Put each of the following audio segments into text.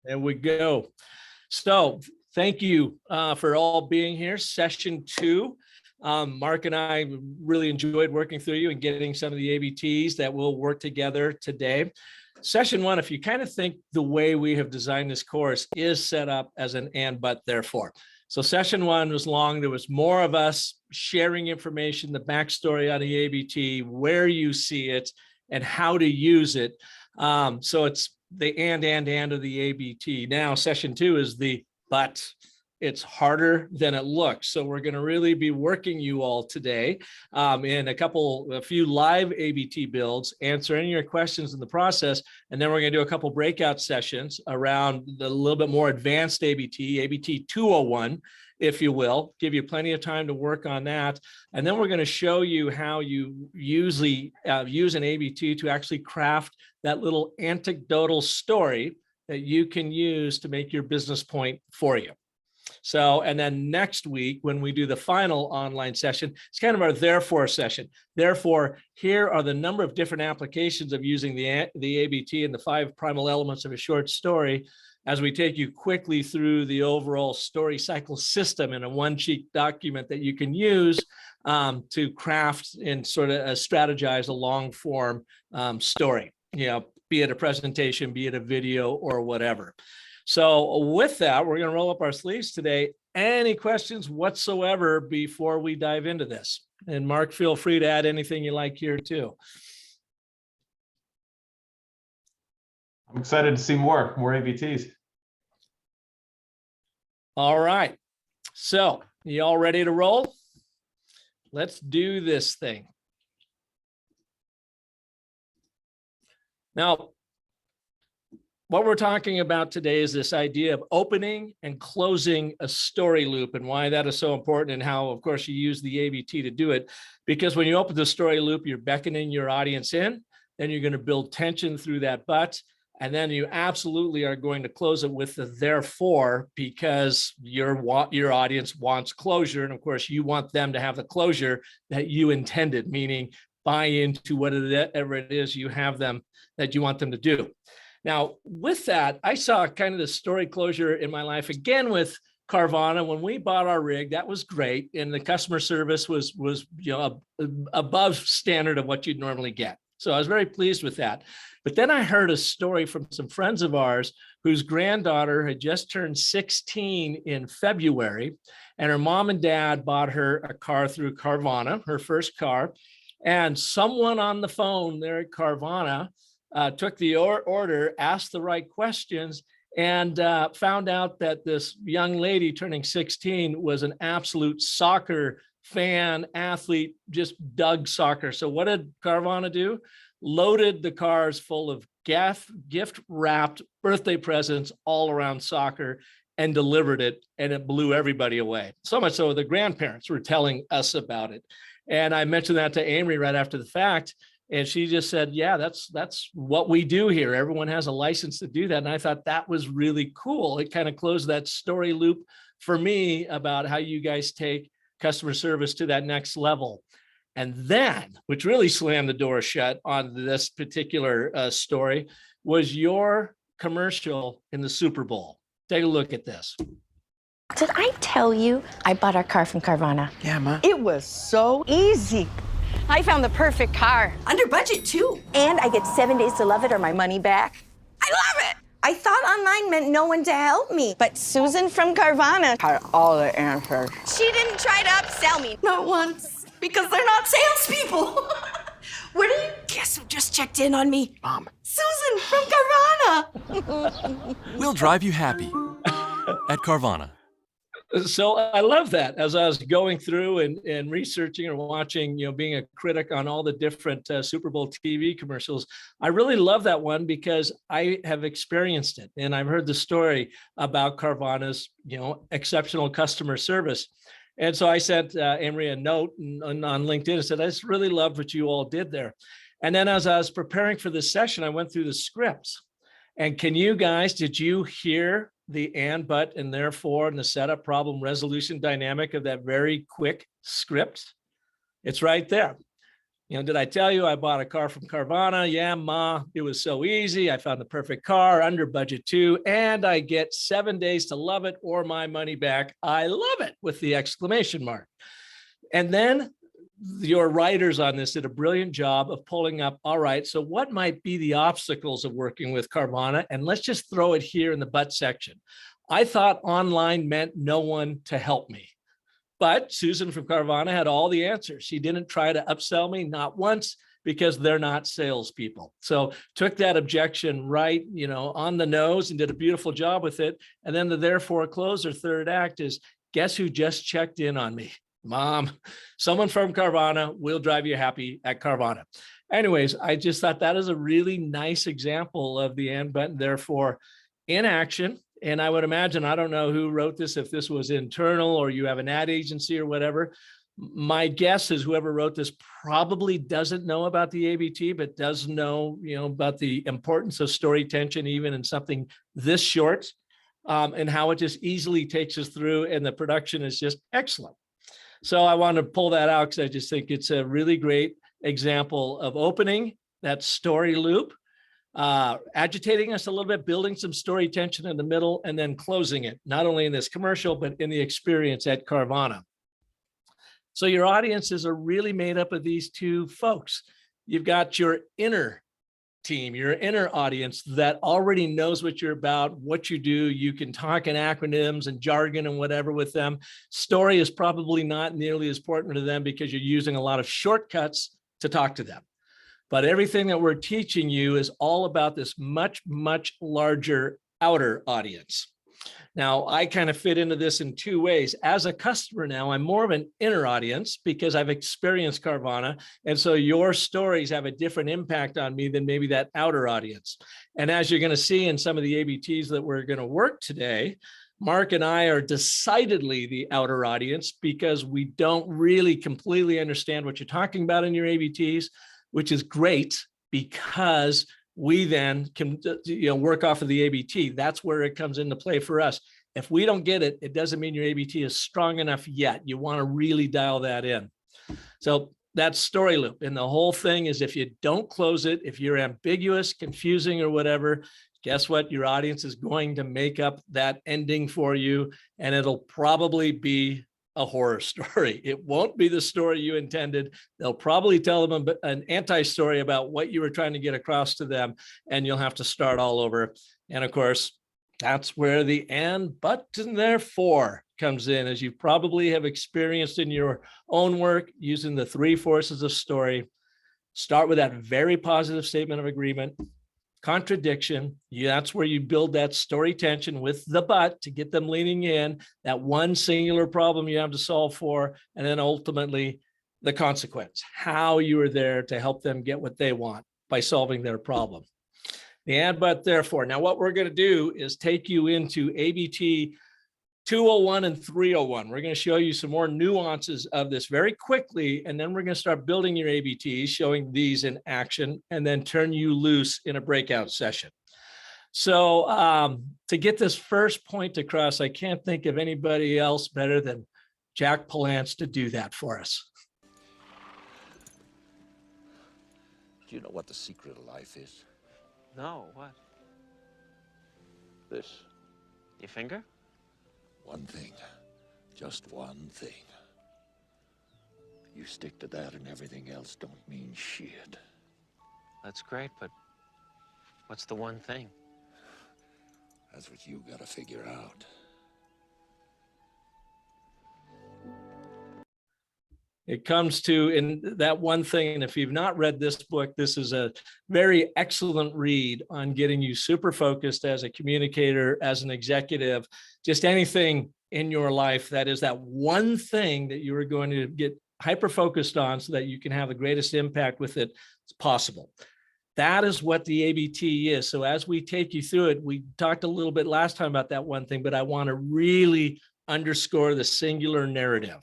There we go. So thank you for all being here. Session 2. Mark and I really enjoyed working through you and getting some of the ABTs that will work together today. Session 1, if you kind of think the way we have designed this course is set up as an and, but, therefore. So session 1 was long. There was more of us sharing information, the backstory on the ABT, where you see it, and how to use it. So it's the and of the ABT. Now, session 2 is the but. It's harder than it looks. So we're going to really be working you all today in a few live ABT builds, answering your questions in the process. And then we're going to do a couple breakout sessions around the little bit more advanced ABT 201, if you will, give you plenty of time to work on that. And then we're going to show you how you usually use an ABT to actually craft that little anecdotal story that you can use to make your business point for you. So, and then next week, when we do the final online session, it's kind of our therefore session. Therefore, here are the number of different applications of using the ABT and the 5 primal elements of a short story as we take you quickly through the overall story cycle system in a one-sheet document that you can use to craft and sort of strategize a long form story, be it a presentation, be it a video or whatever. So with that, we're going to roll up our sleeves today. Any questions whatsoever before we dive into this? And Mark, feel free to add anything you like here too. I'm excited to see more ABTs. All right. So you all ready to roll? Let's do this thing. Now, what we're talking about today is this idea of opening and closing a story loop and why that is so important and how, of course, you use the ABT to do it. Because when you open the story loop, you're beckoning your audience in, then you're going to build tension through that but, and then you absolutely are going to close it with the therefore, because your audience wants closure. And of course, you want them to have the closure that you intended, meaning buy into whatever it is you have them that you want them to do. Now, with that, I saw kind of the story closure in my life again with Carvana. When we bought our rig, that was great, and the customer service was above standard of what you'd normally get. So I was very pleased with that. But then I heard a story from some friends of ours whose granddaughter had just turned 16 in February, and her mom and dad bought her a car through Carvana, her first car, and someone on the phone there at Carvana took the order, asked the right questions, and found out that this young lady turning 16 was an absolute soccer fan, athlete, just dug soccer. So what did Carvana do? Loaded the cars full of gift-wrapped birthday presents all around soccer and delivered it, and it blew everybody away. So much so the grandparents were telling us about it. And I mentioned that to Amory right after the fact. And she just said, yeah, that's what we do here. Everyone has a license to do that. And I thought that was really cool. It kind of closed that story loop for me about how you guys take customer service to that next level. And then, which really slammed the door shut on this particular story, was your commercial in the Super Bowl. Take a look at this. Did I tell you I bought our car from Carvana? Yeah, Ma. It was so easy. I found the perfect car. Under budget, too. And I get 7 days to love it or my money back. I love it. I thought online meant no one to help me. But Susan from Carvana had all the answers. She didn't try to upsell me. Not once, because they're not salespeople. Where do you guess who just checked in on me? Mom. Susan from Carvana. We'll drive you happy at Carvana. So I love that. As I was going through and researching or watching, being a critic on all the different Super Bowl TV commercials, I really love that one because I have experienced it. And I've heard the story about Carvana's, exceptional customer service. And so I sent Amory a note on LinkedIn and said, I just really loved what you all did there. And then as I was preparing for this session, I went through the scripts. And did you hear the and, but, and therefore, and the setup, problem, resolution dynamic of that very quick script? It's right there. Did I tell you I bought a car from Carvana? Yeah, Ma, it was so easy. I found the perfect car under budget too. And I get 7 days to love it or my money back. I love it with the exclamation mark. And then your writers on this did a brilliant job of pulling up, all right, so what might be the obstacles of working with Carvana? And let's just throw it here in the but section. I thought online meant no one to help me. But Susan from Carvana had all the answers. She didn't try to upsell me, not once, because they're not salespeople. So took that objection right, on the nose and did a beautiful job with it. And then the therefore closer third act is, guess who just checked in on me? Mom, someone from Carvana will drive you happy at Carvana. Anyways, I just thought that is a really nice example of the and, but, and therefore in action. And I would imagine, I don't know who wrote this, if this was internal or you have an ad agency or whatever. My guess is whoever wrote this probably doesn't know about the ABT, but does know, about the importance of story tension, even in something this short, and how it just easily takes us through. And the production is just excellent. So I want to pull that out because I just think it's a really great example of opening that story loop, agitating us a little bit, building some story tension in the middle, and then closing it, not only in this commercial, but in the experience at Carvana. So your audiences are really made up of these two folks. You've got your inner team, your inner audience that already knows what you're about, what you do. You can talk in acronyms and jargon and whatever with them. Story is probably not nearly as important to them because you're using a lot of shortcuts to talk to them. But everything that we're teaching you is all about this much, much larger outer audience. Now, I kind of fit into this in two ways. As a customer now, I'm more of an inner audience because I've experienced Carvana. And so your stories have a different impact on me than maybe that outer audience. And as you're going to see in some of the ABTs that we're going to work today, Mark and I are decidedly the outer audience because we don't really completely understand what you're talking about in your ABTs, which is great because we then can work off of the ABT. That's where it comes into play for us. If we don't get it, it doesn't mean your ABT is strong enough yet. You want to really dial that in. So that's story loop. And the whole thing is if you don't close it, if you're ambiguous, confusing, or whatever, guess what? Your audience is going to make up that ending for you, and it'll probably be a horror story. It won't be the story you intended. They'll probably tell them an anti-story about what you were trying to get across to them, and you'll have to start all over. And of course, that's where the and, but, and therefore comes in, as you probably have experienced in your own work using the three forces of story. Start with that very positive statement of agreement. Contradiction, that's where you build that story tension with the but to get them leaning in, that one singular problem you have to solve for, and then ultimately the consequence, how you are there to help them get what they want by solving their problem. The and, but, therefore. Now what we're going to do is take you into ABT 201 and 301. We're going to show you some more nuances of this very quickly, and then we're going to start building your ABTs, showing these in action, and then turn you loose in a breakout session. So to get this first point across, I can't think of anybody else better than Jack Palance to do that for us. Do you know what the secret of life is? No, what? This. Your finger? One thing. Just one thing. You stick to that and everything else don't mean shit. That's great, but what's the one thing? That's what you gotta figure out. It comes to in that one thing, and if you've not read this book, this is a very excellent read on getting you super focused as a communicator, as an executive, just anything in your life that is that one thing that you are going to get hyper focused on so that you can have the greatest impact with it as possible. That is what the ABT is. So as we take you through it, we talked a little bit last time about that one thing, but I want to really underscore the singular narrative.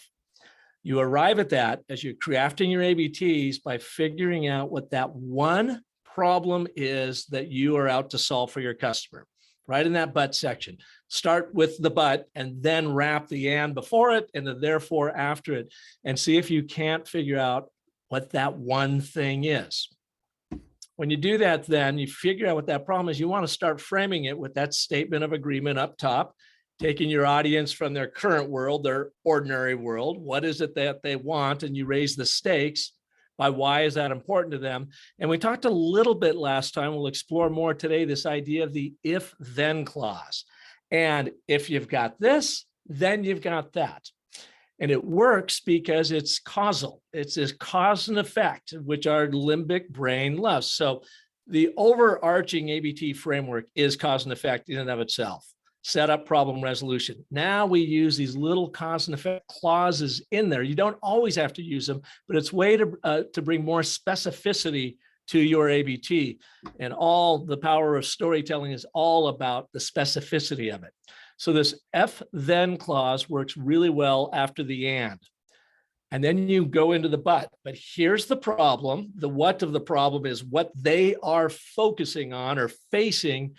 You arrive at that as you're crafting your ABTs by figuring out what that one problem is that you are out to solve for your customer, right in that but section. Start with the but and then wrap the and before it and the therefore after it, and see if you can't figure out what that one thing is. When you do that, then you figure out what that problem is. You want to start framing it with that statement of agreement up top, taking your audience from their current world, their ordinary world. What is it that they want? And you raise the stakes by why is that important to them? And we talked a little bit last time. We'll explore more today, this idea of the if-then clause. And if you've got this, then you've got that. And it works because it's causal. It's this cause and effect, which our limbic brain loves. So the overarching ABT framework is cause and effect in and of itself. Setup, problem, resolution. Now we use these little cause and effect clauses in there. You don't always have to use them, but it's a way to bring more specificity to your ABT. And all the power of storytelling is all about the specificity of it. So this if-then clause works really well after the and. And then you go into the but. But here's the problem. The what of the problem is what they are focusing on or facing.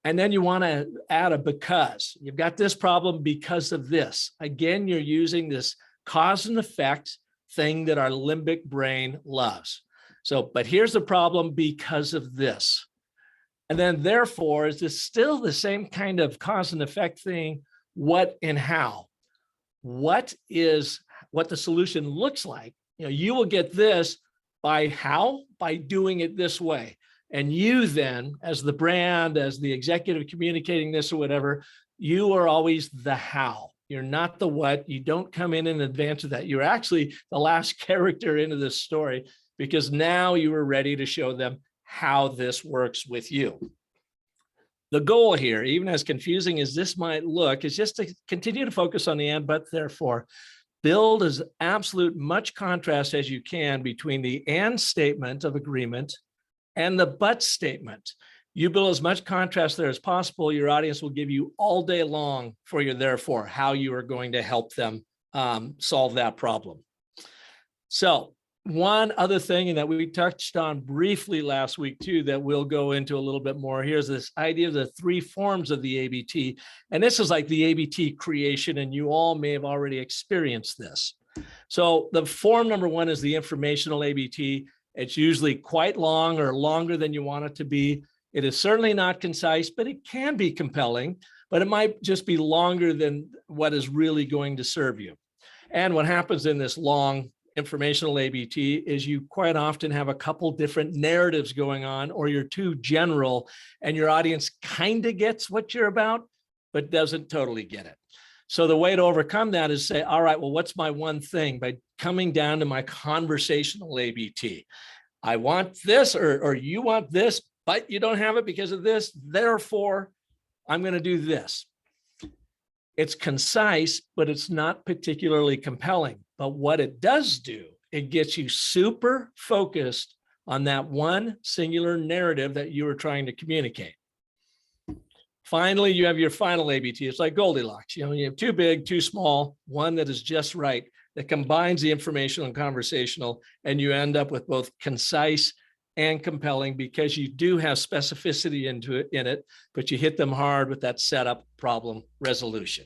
And then you want to add a because. You've got this problem because of this. Again, you're using this cause and effect thing that our limbic brain loves. So, but here's the problem because of this. And then therefore, is this still the same kind of cause and effect thing? What and how? What is what the solution looks like? You know, you will get this by how? By doing it this way. And you then, as the brand, as the executive communicating this or whatever, you are always the how. You're not the what. You don't come in advance of that. You're actually the last character into this story because now you are ready to show them how this works with you. The goal here, even as confusing as this might look, is just to continue to focus on the and, but, therefore. Build as absolute much contrast as you can between the and statement of agreement and the but statement. You build as much contrast there as possible. Your audience will give you all day long for your therefore, how you are going to help them solve that problem. So one other thing, and that we touched on briefly last week too, that we'll go into a little bit more. Here's this idea of the three forms of the ABT. And this is like the ABT creation, and you all may have already experienced this. So the form number one is the informational ABT. It's usually quite long or longer than you want it to be. It is certainly not concise, but it can be compelling, but it might just be longer than what is really going to serve you. And what happens in this long informational ABT is you quite often have a couple different narratives going on, or you're too general and your audience kind of gets what you're about, but doesn't totally get it. So the way to overcome that is say, all right, well, what's my one thing? By coming down to my conversational ABT. I want this, or you want this, but you don't have it because of this. Therefore, I'm going to do this. It's concise, but it's not particularly compelling. But what it does do, it gets you super focused on that one singular narrative that you were trying to communicate. Finally, you have your final ABT. It's like Goldilocks. You know, you have too big, too small, one that is just right, that combines the informational and conversational, and you end up with both concise and compelling because you do have specificity in it, but you hit them hard with that setup, problem, resolution.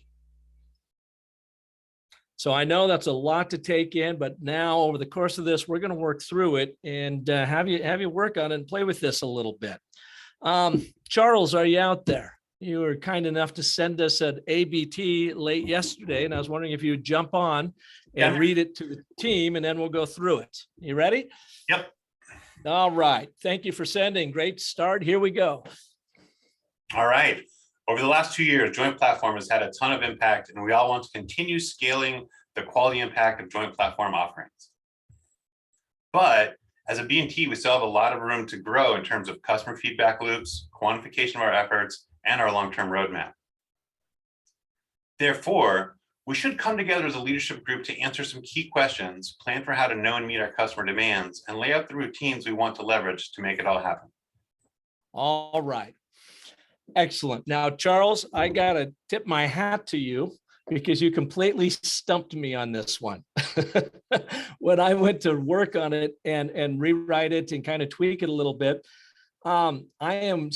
So I know that's a lot to take in, but now over the course of this, we're going to work through it and have you work on it and play with this a little bit. Charles, are you out there? You were kind enough to send us an ABT late yesterday, and I was wondering if you would jump on and read it to the team, and then we'll go through it. You ready? Yep. All right. Thank you for sending. Great start. Here we go. All right. Over the last 2 years, Joint Platform has had a ton of impact, and we all want to continue scaling the quality impact of Joint Platform offerings. But as a B&T, we still have a lot of room to grow in terms of customer feedback loops, quantification of our efforts, and our long-term roadmap. Therefore, we should come together as a leadership group to answer some key questions, plan for how to know and meet our customer demands, and lay out the routines we want to leverage to make it all happen. All right. Excellent. Now, Charles, I got to tip my hat to you because you completely stumped me on this one. When I went to work on it and rewrite it and kind of tweak it a little bit, I am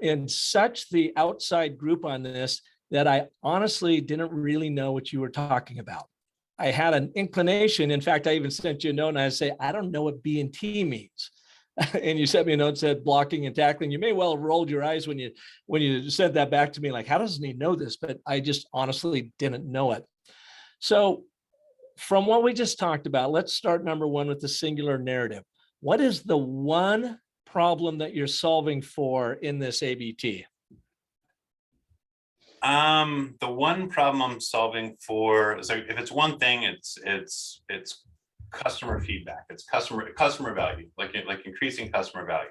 in such the outside group on this that I honestly didn't really know what you were talking about. I had an inclination. In fact, I even sent you a note and I say, I don't know what B&T means. And you sent me a note that said blocking and tackling. You may well have rolled your eyes when you sent that back to me, like, how doesn't he know this? But I just honestly didn't know it. So from what we just talked about, let's start number one with the singular narrative. What is the one problem that you're solving for in this ABT? The one problem I'm solving for, so if it's one thing, it's customer feedback. It's customer value, like increasing customer value.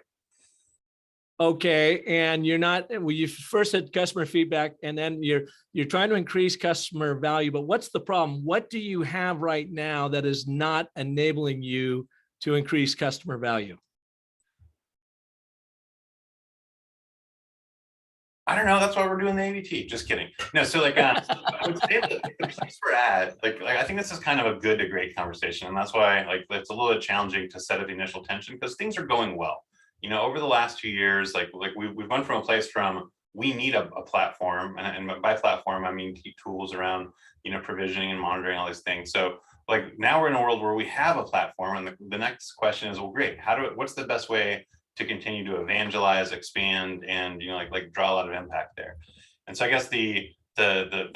Okay, and you're not, well, you first said customer feedback, and then you're trying to increase customer value, but what's the problem? What do you have right now that is not enabling you to increase customer value? I don't know. That's why we're doing the ABT. Just kidding. No, so like I would say that the place we're at, like I think this is kind of a good to great conversation, and that's why like it's a little bit challenging to set up the initial tension because things are going well. You know, over the last 2 years, like we've gone from a place from we need a platform, and by platform I mean tools around provisioning and monitoring all these things. So like now we're in a world where we have a platform, and the next question is, well, great. What's the best way to continue to evangelize, expand, and like draw a lot of impact there. And so I guess the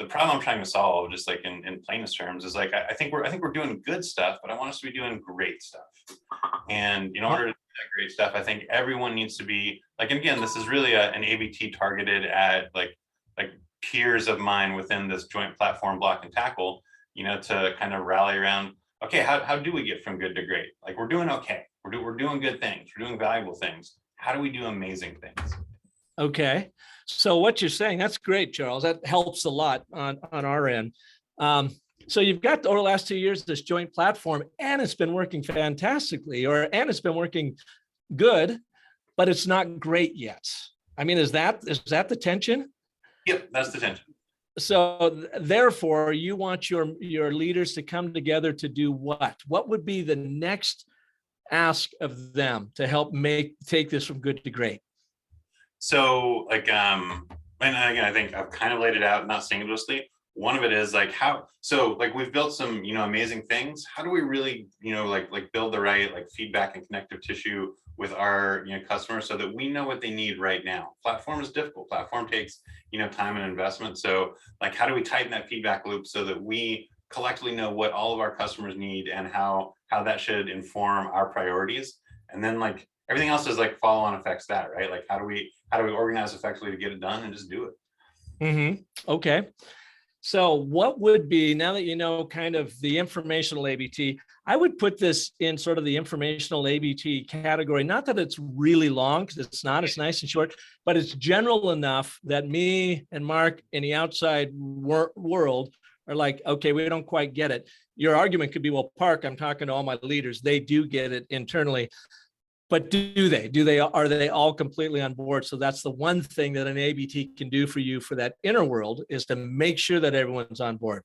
problem I'm trying to solve, just like in plainest terms, is like I think we're doing good stuff, but I want us to be doing great stuff. And in order to do that great stuff, I think everyone needs to be like, and again, this is really an ABT targeted at like peers of mine within this joint platform block and tackle, to kind of rally around. Okay, how do we get from good to great? Like we're doing okay. We're doing good things. We're doing valuable things. How do we do amazing things? Okay, so what you're saying, that's great, Charles. That helps a lot on our end. So you've got over the last 2 years this joint platform, and it's been working fantastically, and it's been working good, but it's not great yet. I mean, is that the tension? Yep, that's the tension. So therefore, you want your leaders to come together to do what? What would be the next ask of them to help take this from good to great? So like, and again, I think I've kind of laid it out, not singularly. One of it is like like we've built some, amazing things. How do we really, like build the right, like feedback and connective tissue with our, customers so that we know what they need right now? Platform is difficult. Platform takes, time and investment. So like, how do we tighten that feedback loop so that we collectively know what all of our customers need and how that should inform our priorities? And then like everything else is like follow-on effects that, right? Like how do we organize effectively to get it done and just do it? Mm-hmm. Okay. So what would be, now that you know kind of the informational ABT, I would put this in sort of the informational ABT category. Not that it's really long, because it's not, it's nice and short, but it's general enough that me and Mark in the outside world are like, okay, we don't quite get it. Your argument could be, well, Park, I'm talking to all my leaders. They do get it internally. But are they all completely on board? So that's the one thing that an ABT can do for you for that inner world, is to make sure that everyone's on board.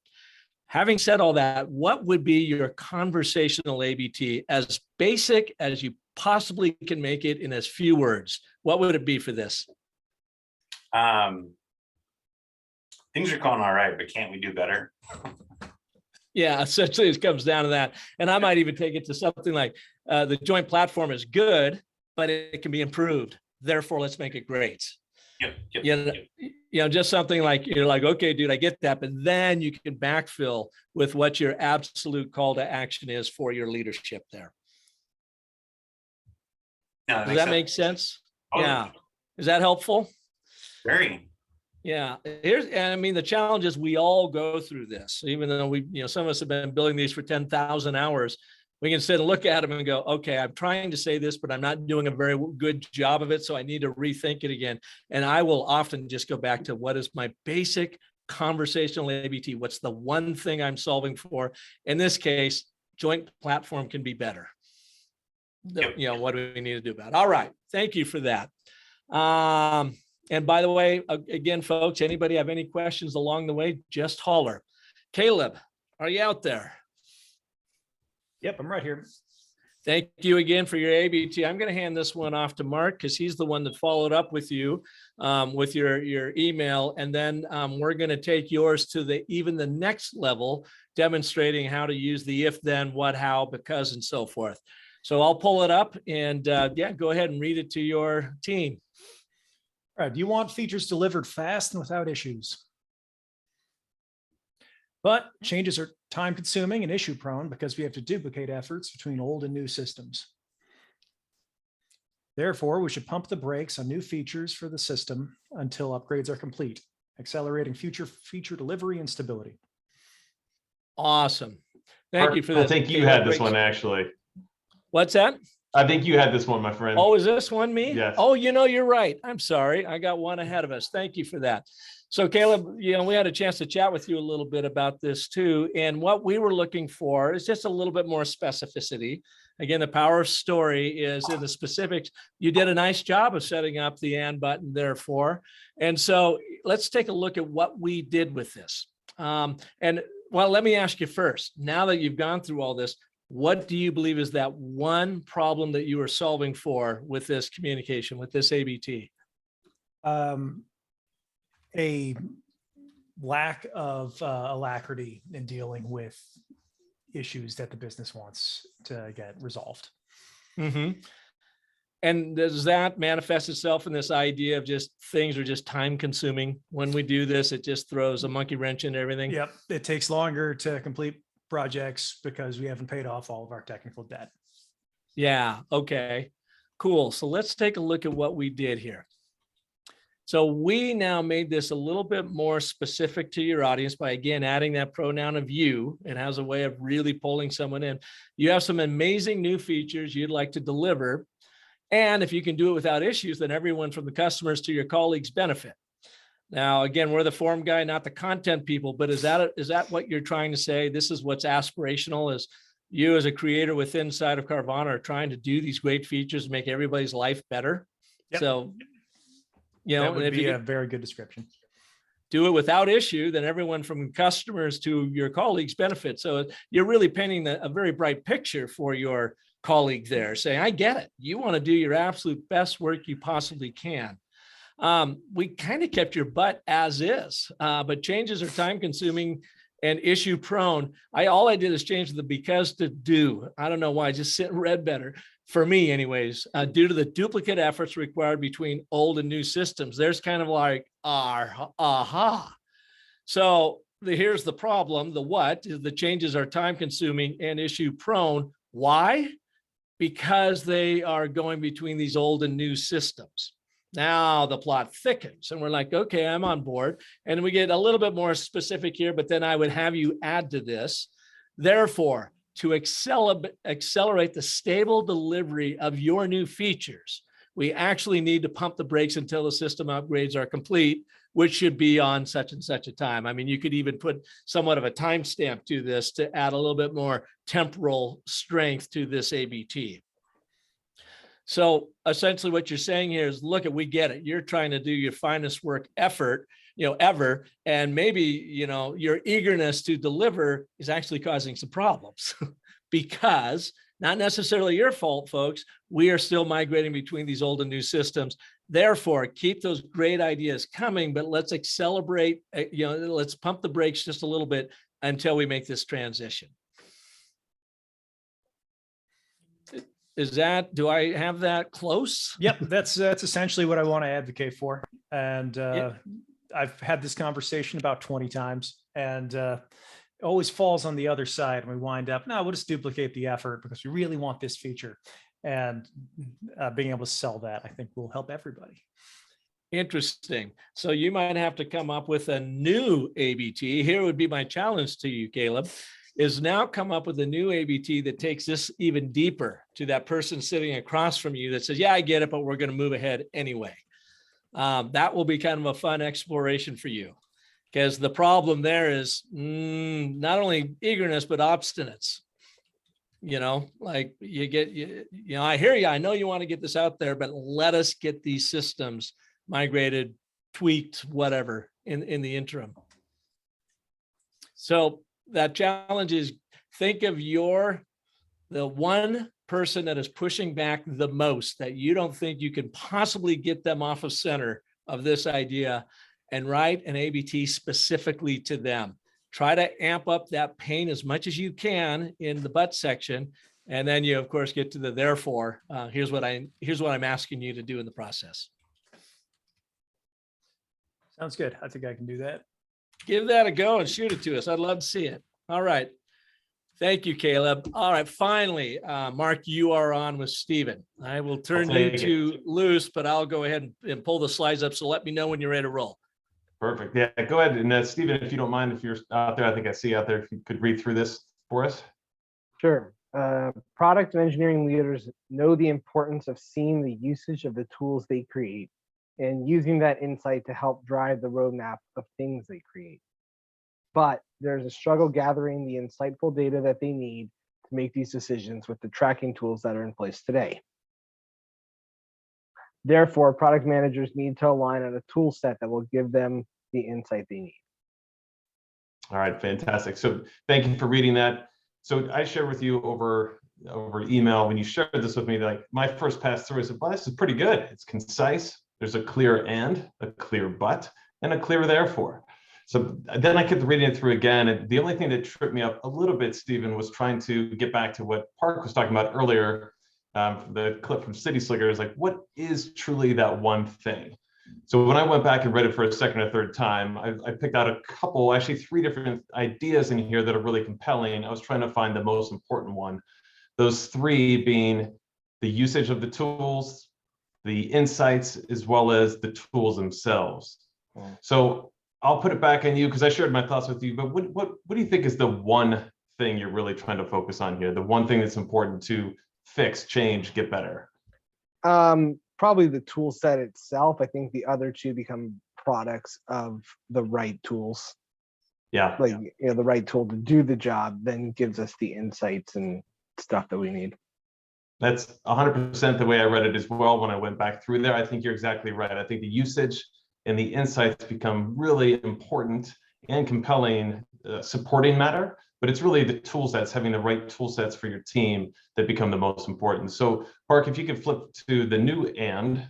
Having said all that, what would be your conversational ABT, as basic as you possibly can make it in as few words? What would it be for this? Things are going all right, but can't we do better? Yeah, essentially it comes down to that. And I might even take it to something like the joint platform is good, but it can be improved. Therefore, let's make it great. Yep. Just something like, you're like, okay, dude, I get that. But then you can backfill with what your absolute call to action is for your leadership there. No, Does that make sense? Oh, yeah. Is that helpful? Very. Yeah, and I mean, the challenge is we all go through this, even though some of us have been building these for 10,000 hours. We can sit and look at them and go, okay, I'm trying to say this, but I'm not doing a very good job of it. So I need to rethink it again. And I will often just go back to what is my basic conversational ABT? What's the one thing I'm solving for? In this case, joint platform can be better. What do we need to do about it? All right. Thank you for that. And by the way, again, folks, anybody have any questions along the way, just holler. Caleb, are you out there? Yep, I'm right here. Thank you again for your ABT. I'm going to hand this one off to Mark, because he's the one that followed up with you with your email. And then we're going to take yours to even the next level, demonstrating how to use the if, then, what, how, because, and so forth. So I'll pull it up and yeah, go ahead and read it to your team. All right. Do you want features delivered fast and without issues? But changes are time consuming and issue prone because we have to duplicate efforts between old and new systems. Therefore, we should pump the brakes on new features for the system until upgrades are complete, accelerating future feature delivery and stability. Awesome. Thank you for that. I think you had this one, actually. What's that? I think you had this one, my friend. Oh, is this one me? Yes. Oh, you're right. I'm sorry. I got one ahead of us. Thank you for that. So Caleb, we had a chance to chat with you a little bit about this too. And what we were looking for is just a little bit more specificity. Again, the power of story is in the specifics. You did a nice job of setting up the and button therefore. And so let's take a look at what we did with this. And well, let me ask you first, now that you've gone through all this, what do you believe is that one problem that you are solving for with this communication, with this ABT? A lack of alacrity in dealing with issues that the business wants to get resolved. Mm-hmm. And does that manifest itself in this idea of just things are just time consuming? When we do this, it just throws a monkey wrench into everything. Yep. It takes longer to complete projects because we haven't paid off all of our technical debt. Yeah. Okay, cool. So let's take a look at what we did here. So we now made this a little bit more specific to your audience by, again, adding that pronoun of you. It has a way of really pulling someone in. You have some amazing new features you'd like to deliver. And if you can do it without issues, then everyone from the customers to your colleagues benefit. Now, again, we're the form guy, not the content people, but is that what you're trying to say? This is what's aspirational, is you as a creator within inside of Carvana are trying to do these great features, make everybody's life better. Yep. So, That would if be you a very good description. do it without issue, then everyone from customers to your colleagues benefit. So you're really painting a very bright picture for your colleague there, saying, I get it. You want to do your absolute best work you possibly can. We kind of kept your butt as is, but changes are time consuming and issue prone. All I did is change the because to do. I don't know why, just read better for me anyways, due to the duplicate efforts required between old and new systems. There's kind of like, aha. So here's the problem. The what is the changes are time consuming and issue prone. Why? Because they are going between these old and new systems. Now the plot thickens and we're like, okay, I'm on board. And we get a little bit more specific here, but then I would have you add to this. Therefore, to accelerate the stable delivery of your new features, we actually need to pump the brakes until the system upgrades are complete, which should be on such and such a time. I mean, you could even put somewhat of a timestamp to this to add a little bit more temporal strength to this ABT. So essentially what you're saying here is, look, we get it. You're trying to do your finest work effort, ever. And maybe, your eagerness to deliver is actually causing some problems because not necessarily your fault, folks. We are still migrating between these old and new systems. Therefore, keep those great ideas coming, but let's accelerate, let's pump the brakes just a little bit until we make this transition. Do I have that close? Yep, that's essentially what I want to advocate for. And I've had this conversation about 20 times and it always falls on the other side. And we wind up, no, we'll just duplicate the effort because we really want this feature. And being able to sell that, I think, will help everybody. Interesting. So you might have to come up with a new ABT. Here would be my challenge to you, Caleb, is now come up with a new ABT that takes this even deeper to that person sitting across from you that says, yeah, I get it, but we're going to move ahead anyway. That will be kind of a fun exploration for you, because the problem there is not only eagerness, but obstinance. Like I hear you. I know you want to get this out there, but let us get these systems migrated, tweaked, whatever in the interim. So that challenge is, think of the one person that is pushing back the most that you don't think you can possibly get them off of center of this idea and write an ABT specifically to them. Try to amp up that pain as much as you can in the but section. And then you, of course, get to the therefore. Here's what I'm asking you to do in the process. Sounds good. I think I can do that. Give that a go and shoot it to us. I'd love to see it. All right. Thank you, Caleb. All right. Finally, Mark, you are on with Stephen. I will turn you to loose, but I'll go ahead and pull the slides up. So let me know when you're ready to roll. Perfect. Yeah, go ahead. And Stephen, if you don't mind, if you're out there, I think I see out there, if you could read through this for us. Sure. Product and engineering leaders know the importance of seeing the usage of the tools they create and using that insight to help drive the roadmap of things they create. But there's a struggle gathering the insightful data that they need to make these decisions with the tracking tools that are in place today. Therefore, product managers need to align on a tool set that will give them the insight they need. All right, fantastic. So thank you for reading that. So I shared with you over email, when you shared this with me, like my first pass through, I said, well, this is pretty good. It's concise. There's a clear and, a clear but, and a clear therefore. So then I kept reading it through again. And the only thing that tripped me up a little bit, Stephen, was trying to get back to what Park was talking about earlier, the clip from City Slickers, like what is truly that one thing? So when I went back and read it for a second or third time, I picked out a couple, actually 3 different ideas in here that are really compelling. I was trying to find the most important one. Those 3 being the usage of the tools, the insights, as well as the tools themselves. So I'll put it back on you because I shared my thoughts with you, but what do you think is the one thing you're really trying to focus on here? The one thing that's important to fix, change, get better? Probably the tool set itself. I think the other 2 become products of the right tools. Yeah. Like, you know, the right tool to do the job then gives us the insights and stuff that we need. That's 100% the way I read it as well when I went back through there. I think you're exactly right. I think the usage and the insights become really important and compelling supporting matter, but it's really the tool sets, having the right tool sets for your team that become the most important. So Park, if you could flip to the new and,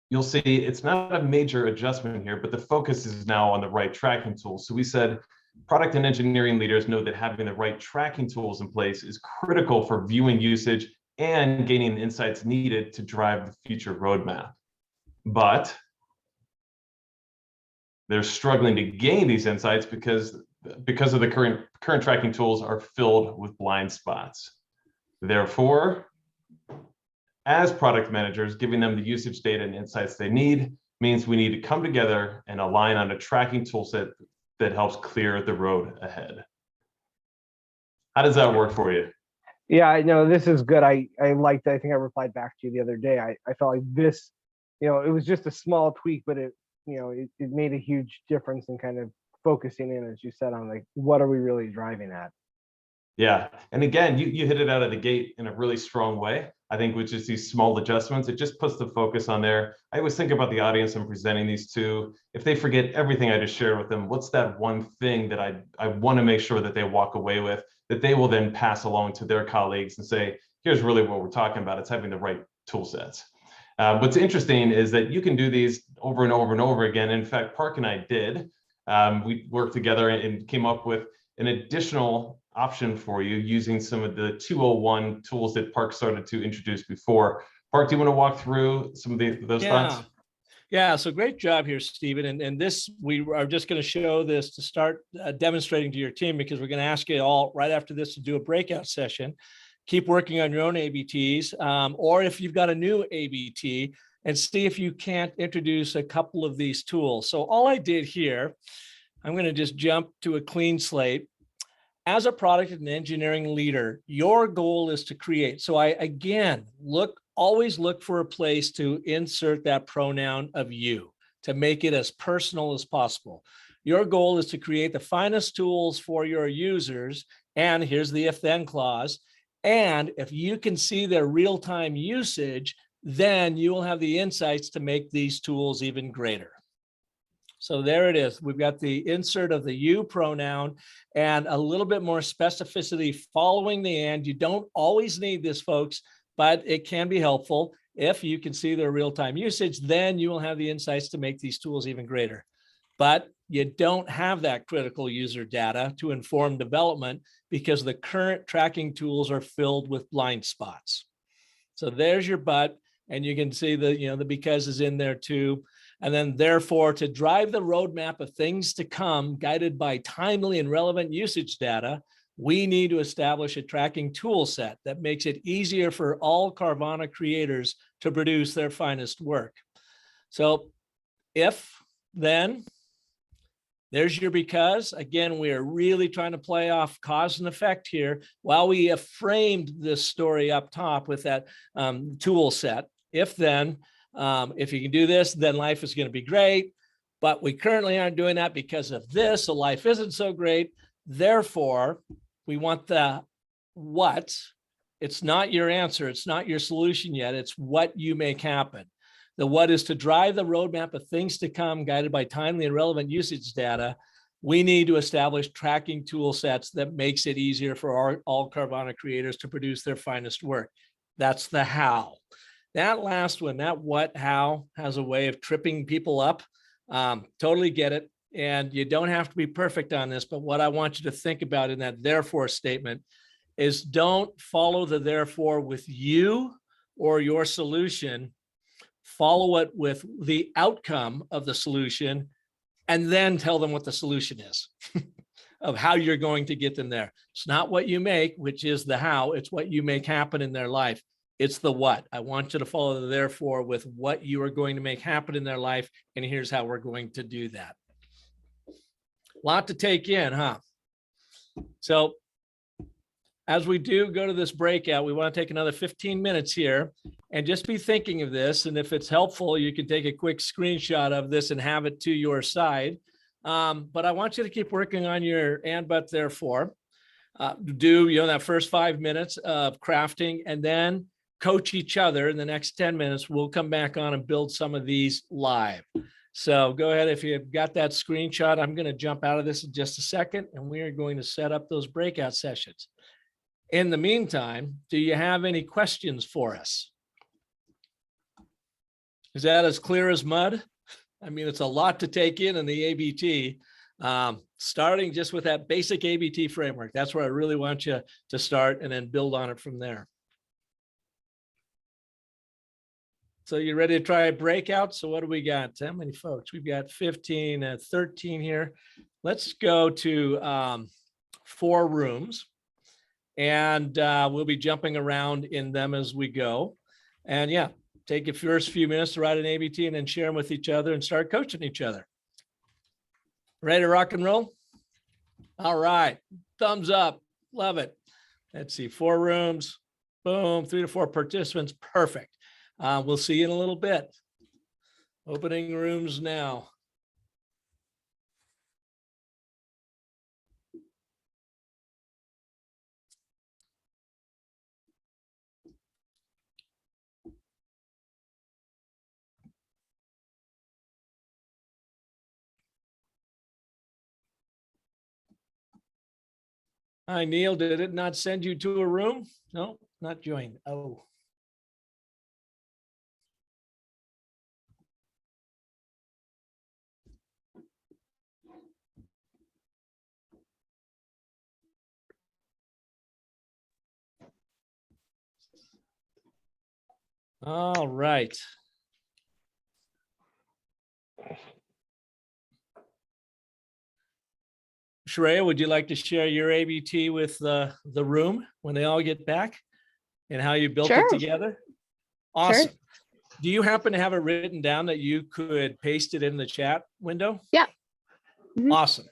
you'll see it's not a major adjustment here, but the focus is now on the right tracking tools. So we said product and engineering leaders know that having the right tracking tools in place is critical for viewing usage and gaining the insights needed to drive the future roadmap. But they're struggling to gain these insights because of the current tracking tools are filled with blind spots. Therefore, as product managers, giving them the usage data and insights they need means we need to come together and align on a tracking tool set that helps clear the road ahead. How does that work for you? Yeah, I know this is good. I liked it. I think I replied back to you the other day. I felt like this, you know, it was just a small tweak, but it made a huge difference in kind of focusing in, as you said, on like, what are we really driving at? Yeah, and again, you hit it out of the gate in a really strong way. I think with just these small adjustments, it just puts the focus on there. I always think about the audience I'm presenting these to. If they forget everything I just shared with them, what's that one thing that I want to make sure that they walk away with, that they will then pass along to their colleagues and say, here's really what we're talking about. It's having the right tool sets. What's interesting is that you can do these over and over and over again. In fact, Park and I did. We worked together and came up with an additional option for you using some of the 201 tools that Park started to introduce before. Park, do you want to walk through some of those thoughts? Yeah, so great job here, Stephen. And this, we are just going to show this to start demonstrating to your team, because we're going to ask you all right after this to do a breakout session. Keep working on your own ABTs, or if you've got a new ABT, and see if you can't introduce a couple of these tools. So all I did here, I'm going to just jump to a clean slate. As a product and engineering leader, your goal is to create. So I, again, always look for a place to insert that pronoun of you, to make it as personal as possible. Your goal is to create the finest tools for your users. And here's the if then clause. And if you can see their real-time usage, then you will have the insights to make these tools even greater. So there it is. We've got the insert of the you pronoun and a little bit more specificity following the and. You don't always need this, folks, but it can be helpful. If you can see their real-time usage, then you will have the insights to make these tools even greater. But you don't have that critical user data to inform development because the current tracking tools are filled with blind spots. So there's your but, and you can see the because is in there too. And then therefore, to drive the roadmap of things to come, guided by timely and relevant usage data, we need to establish a tracking tool set that makes it easier for all Carvana creators to produce their finest work. So if, then, there's your because. Again, we are really trying to play off cause and effect here while we have framed this story up top with that tool set. If then, if you can do this, then life is going to be great. But we currently aren't doing that because of this, so life isn't so great. Therefore, we want the what. It's not your answer. It's not your solution yet. It's what you make happen. The what is to drive the roadmap of things to come, guided by timely and relevant usage data. We need to establish tracking tool sets that makes it easier for all Carvana creators to produce their finest work. That's the how. That last one, that what, how, has a way of tripping people up. Totally get it. And you don't have to be perfect on this, but what I want you to think about in that therefore statement is don't follow the therefore with you or your solution. Follow it with the outcome of the solution, and then tell them what the solution is of how you're going to get them there. It's not what you make, which is the how, it's what you make happen in their life. It's the what. I want you to follow the therefore with what you are going to make happen in their life, and here's how we're going to do that. A lot to take in, huh? So as we do go to this breakout, we want to take another 15 minutes here and just be thinking of this. And if it's helpful, you can take a quick screenshot of this and have it to your side. But I want you to keep working on your and but therefore. Do that first 5 minutes of crafting, and then coach each other in the next 10 minutes. We'll come back on and build some of these live. So go ahead. If you've got that screenshot, I'm going to jump out of this in just a second, and we are going to set up those breakout sessions. In the meantime, do you have any questions for us? Is that as clear as mud? I mean, it's a lot to take in the ABT, starting just with that basic ABT framework. That's where I really want you to start and then build on it from there. So you ready to try a breakout? So what do we got? How many folks? We've got 15, 13 here. Let's go to 4 rooms. And we'll be jumping around in them as we go. And yeah, take your first few minutes to write an ABT and then share them with each other and start coaching each other. Ready to rock and roll? All right, thumbs up, love it. Let's see, 4 rooms, boom, 3 to 4 participants, perfect. We'll see you in a little bit. Opening rooms now. Hi, Neil. Did it not send you to a room? No, not joined. Oh. All right. Shreya, would you like to share your ABT with the room when they all get back and how you built it together? Awesome. Sure. Do you happen to have it written down that you could paste it in the chat window? Yeah. Mm-hmm. Awesome.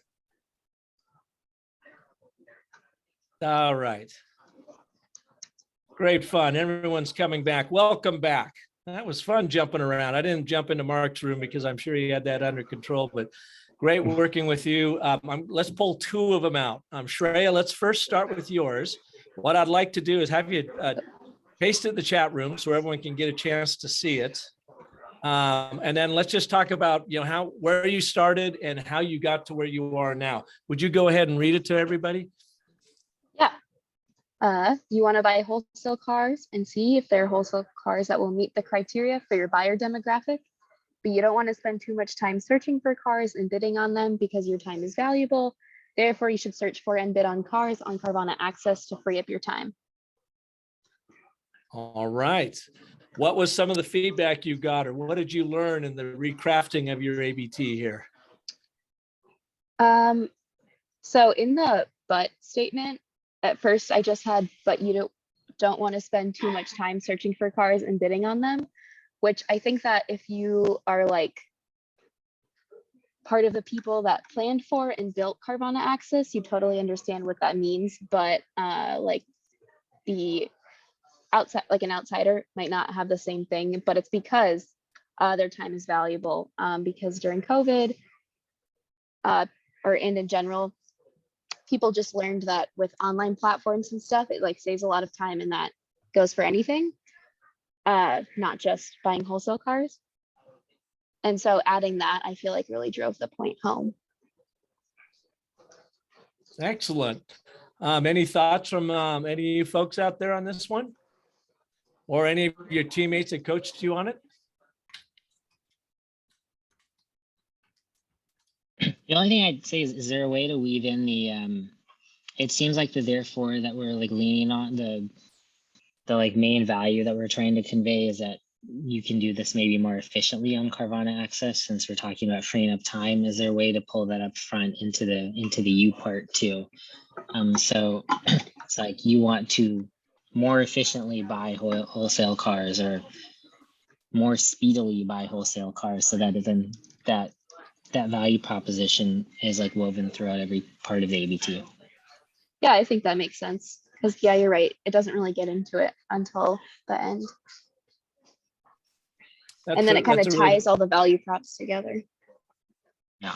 All right. Great fun. Everyone's coming back. Welcome back. That was fun jumping around. I didn't jump into Mark's room because I'm sure he had that under control, but great working with you. Let's pull 2 of them out. Shreya, let's first start with yours. What I'd like to do is have you paste it in the chat room so everyone can get a chance to see it. And then let's just talk about, where you started and how you got to where you are now. Would you go ahead and read it to everybody? Yeah. You want to buy wholesale cars and see if they're wholesale cars that will meet the criteria for your buyer demographic, but you don't want to spend too much time searching for cars and bidding on them because your time is valuable. Therefore, you should search for and bid on cars on Carvana Access to free up your time. All right. What was some of the feedback you got, or what did you learn in the recrafting of your ABT here? So in the but statement, at first I just had, but you don't want to spend too much time searching for cars and bidding on them, which I think that if you are like part of the people that planned for and built Carvana Access, you totally understand what that means. But like the outside, like an outsider might not have the same thing, but it's because their time is valuable. Because during COVID or in general, people just learned that with online platforms and stuff, it like saves a lot of time, and that goes for anything, not just buying wholesale cars. And so adding that, I feel like really drove the point home. Excellent. Any thoughts from any of you folks out there on this one? Or any of your teammates that coached you on it? The only thing I'd say is there a way to weave in the, it seems like the therefore that we're like leaning on, the like main value that we're trying to convey is that you can do this maybe more efficiently on Carvana Access, since we're talking about freeing up time. Is there a way to pull that up front into the you part too? So it's like you want to more efficiently buy wholesale cars, or more speedily buy wholesale cars, so that then that value proposition is like woven throughout every part of the ABT. Yeah, I think that makes sense. Because yeah, you're right. It doesn't really get into it until the end. And then it kind of ties all the value props together. Yeah,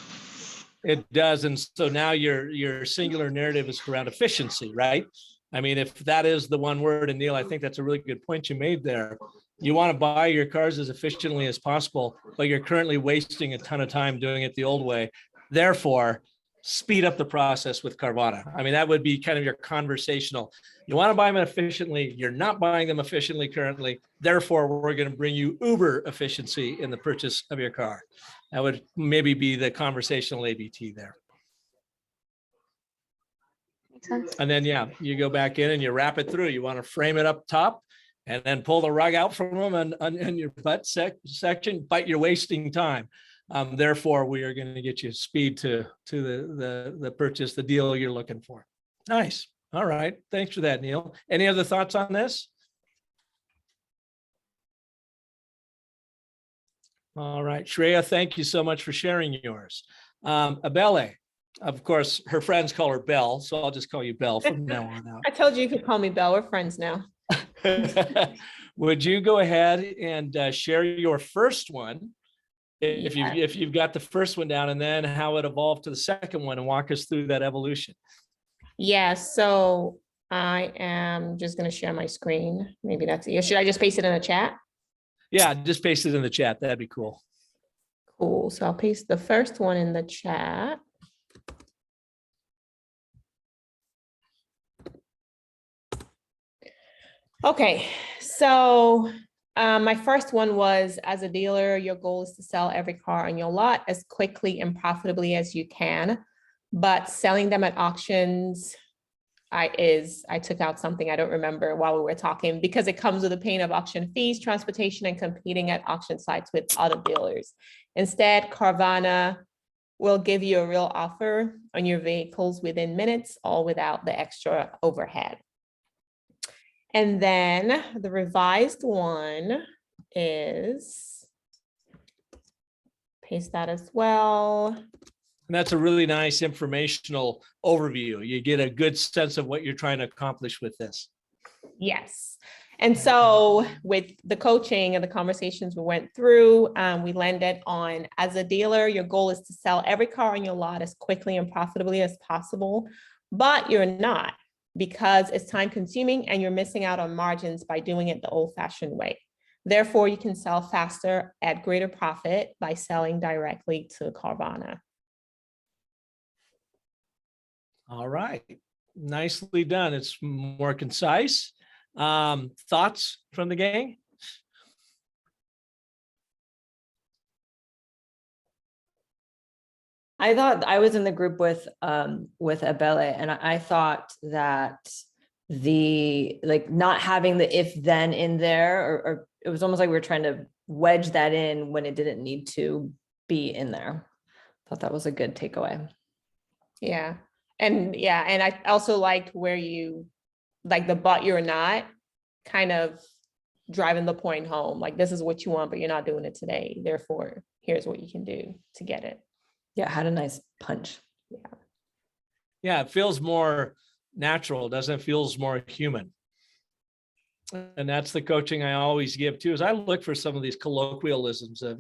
it does. And so now your singular narrative is around efficiency, right? I mean, if that is the one word, and Neil, I think that's a really good point you made there. You want to buy your cars as efficiently as possible, but you're currently wasting a ton of time doing it the old way. Therefore, speed up the process with Carvana. I mean, that would be kind of your conversational. You want to buy them efficiently. You're not buying them efficiently currently. Therefore, we're going to bring you uber efficiency in the purchase of your car. That would maybe be the conversational ABT there. Makes sense. And then, yeah, you go back in and you wrap it through. You want to frame it up top and then pull the rug out from them and your butt section, but you're wasting time. Therefore, we are going to get you speed to the purchase, the deal you're looking for. Nice. All right. Thanks for that, Neil. Any other thoughts on this? All right. Shreya, thank you so much for sharing yours. Abele, of course, her friends call her Belle, so I'll just call you Belle from now on out. I told you could call me Belle. We're friends now. Would you go ahead and share your first one? If you've got the first one down, and then how it evolved to the second one, and walk us through that evolution. Yeah, so I am just going to share my screen. Maybe that's it. Should I just paste it in the chat? Yeah, just paste it in the chat. That'd be cool. Cool. So I'll paste the first one in the chat. Okay, so my first one was, as a dealer, your goal is to sell every car on your lot as quickly and profitably as you can, but selling them at auctions, I took out something I don't remember while we were talking, because it comes with the pain of auction fees, transportation, and competing at auction sites with other dealers. Instead, Carvana will give you a real offer on your vehicles within minutes, all without the extra overhead. And then the revised one is, paste that as well. And that's a really nice informational overview. You get a good sense of what you're trying to accomplish with this. Yes. And so with the coaching and the conversations we went through, we landed on, as a dealer, your goal is to sell every car on your lot as quickly and profitably as possible, but you're not, because it's time consuming and you're missing out on margins by doing it the old fashioned way. Therefore, you can sell faster at greater profit by selling directly to Carvana. All right. Nicely done. It's more concise. Thoughts from the gang? I thought I was in the group with Abele, and I thought that the like not having the if then in there, or it was almost like we were trying to wedge that in when it didn't need to be in there. Thought that was a good takeaway. Yeah. And I also liked where you like the but you're not kind of driving the point home. Like, this is what you want, but you're not doing it today. Therefore, here's what you can do to get it. Yeah, had a nice punch. Yeah, it feels more natural, doesn't it? Feels more human. And that's the coaching I always give too, is I look for some of these colloquialisms of,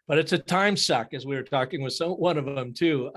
but it's a time suck, as we were talking with one of them too.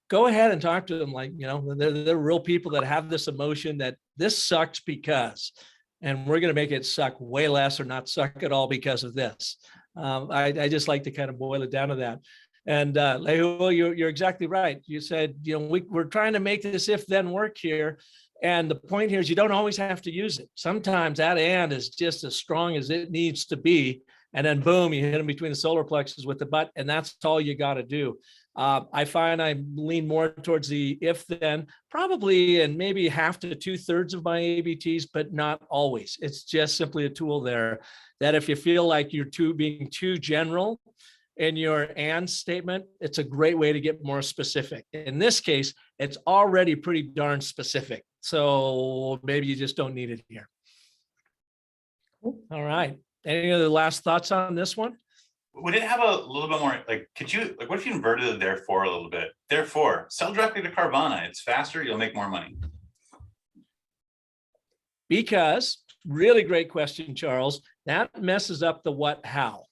Go ahead and talk to them like, they're real people that have this emotion that this sucks because, and we're going to make it suck way less or not suck at all because of this. I just like to kind of boil it down to that. And Lehu, you're exactly right. You said, we're trying to make this if then work here. And the point here is you don't always have to use it. Sometimes that and is just as strong as it needs to be. And then boom, you hit them between the solar plexus with the butt, and that's all you got to do. I find I lean more towards the if then, probably, and maybe half to 2/3 of my ABTs, but not always. It's just simply a tool there that if you feel like you're being too general in your and statement, it's a great way to get more specific. In this case, it's already pretty darn specific. So maybe you just don't need it here. All right. Any other last thoughts on this one? Would it have a little bit more, what if you inverted the therefore a little bit? Therefore, sell directly to Carvana. It's faster, you'll make more money. Because, really great question, Charles, that messes up the what, how.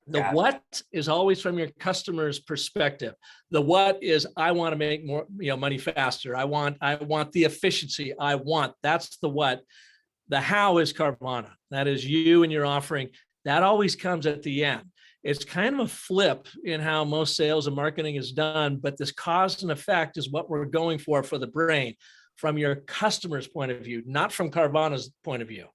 The what is always from your customer's perspective. The what is, I want to make more, money faster. I want the efficiency. That's the what. The how is Carvana. That is you and your offering. That always comes at the end. It's kind of a flip in how most sales and marketing is done, but this cause and effect is what we're going for the brain, from your customer's point of view, not from Carvana's point of view.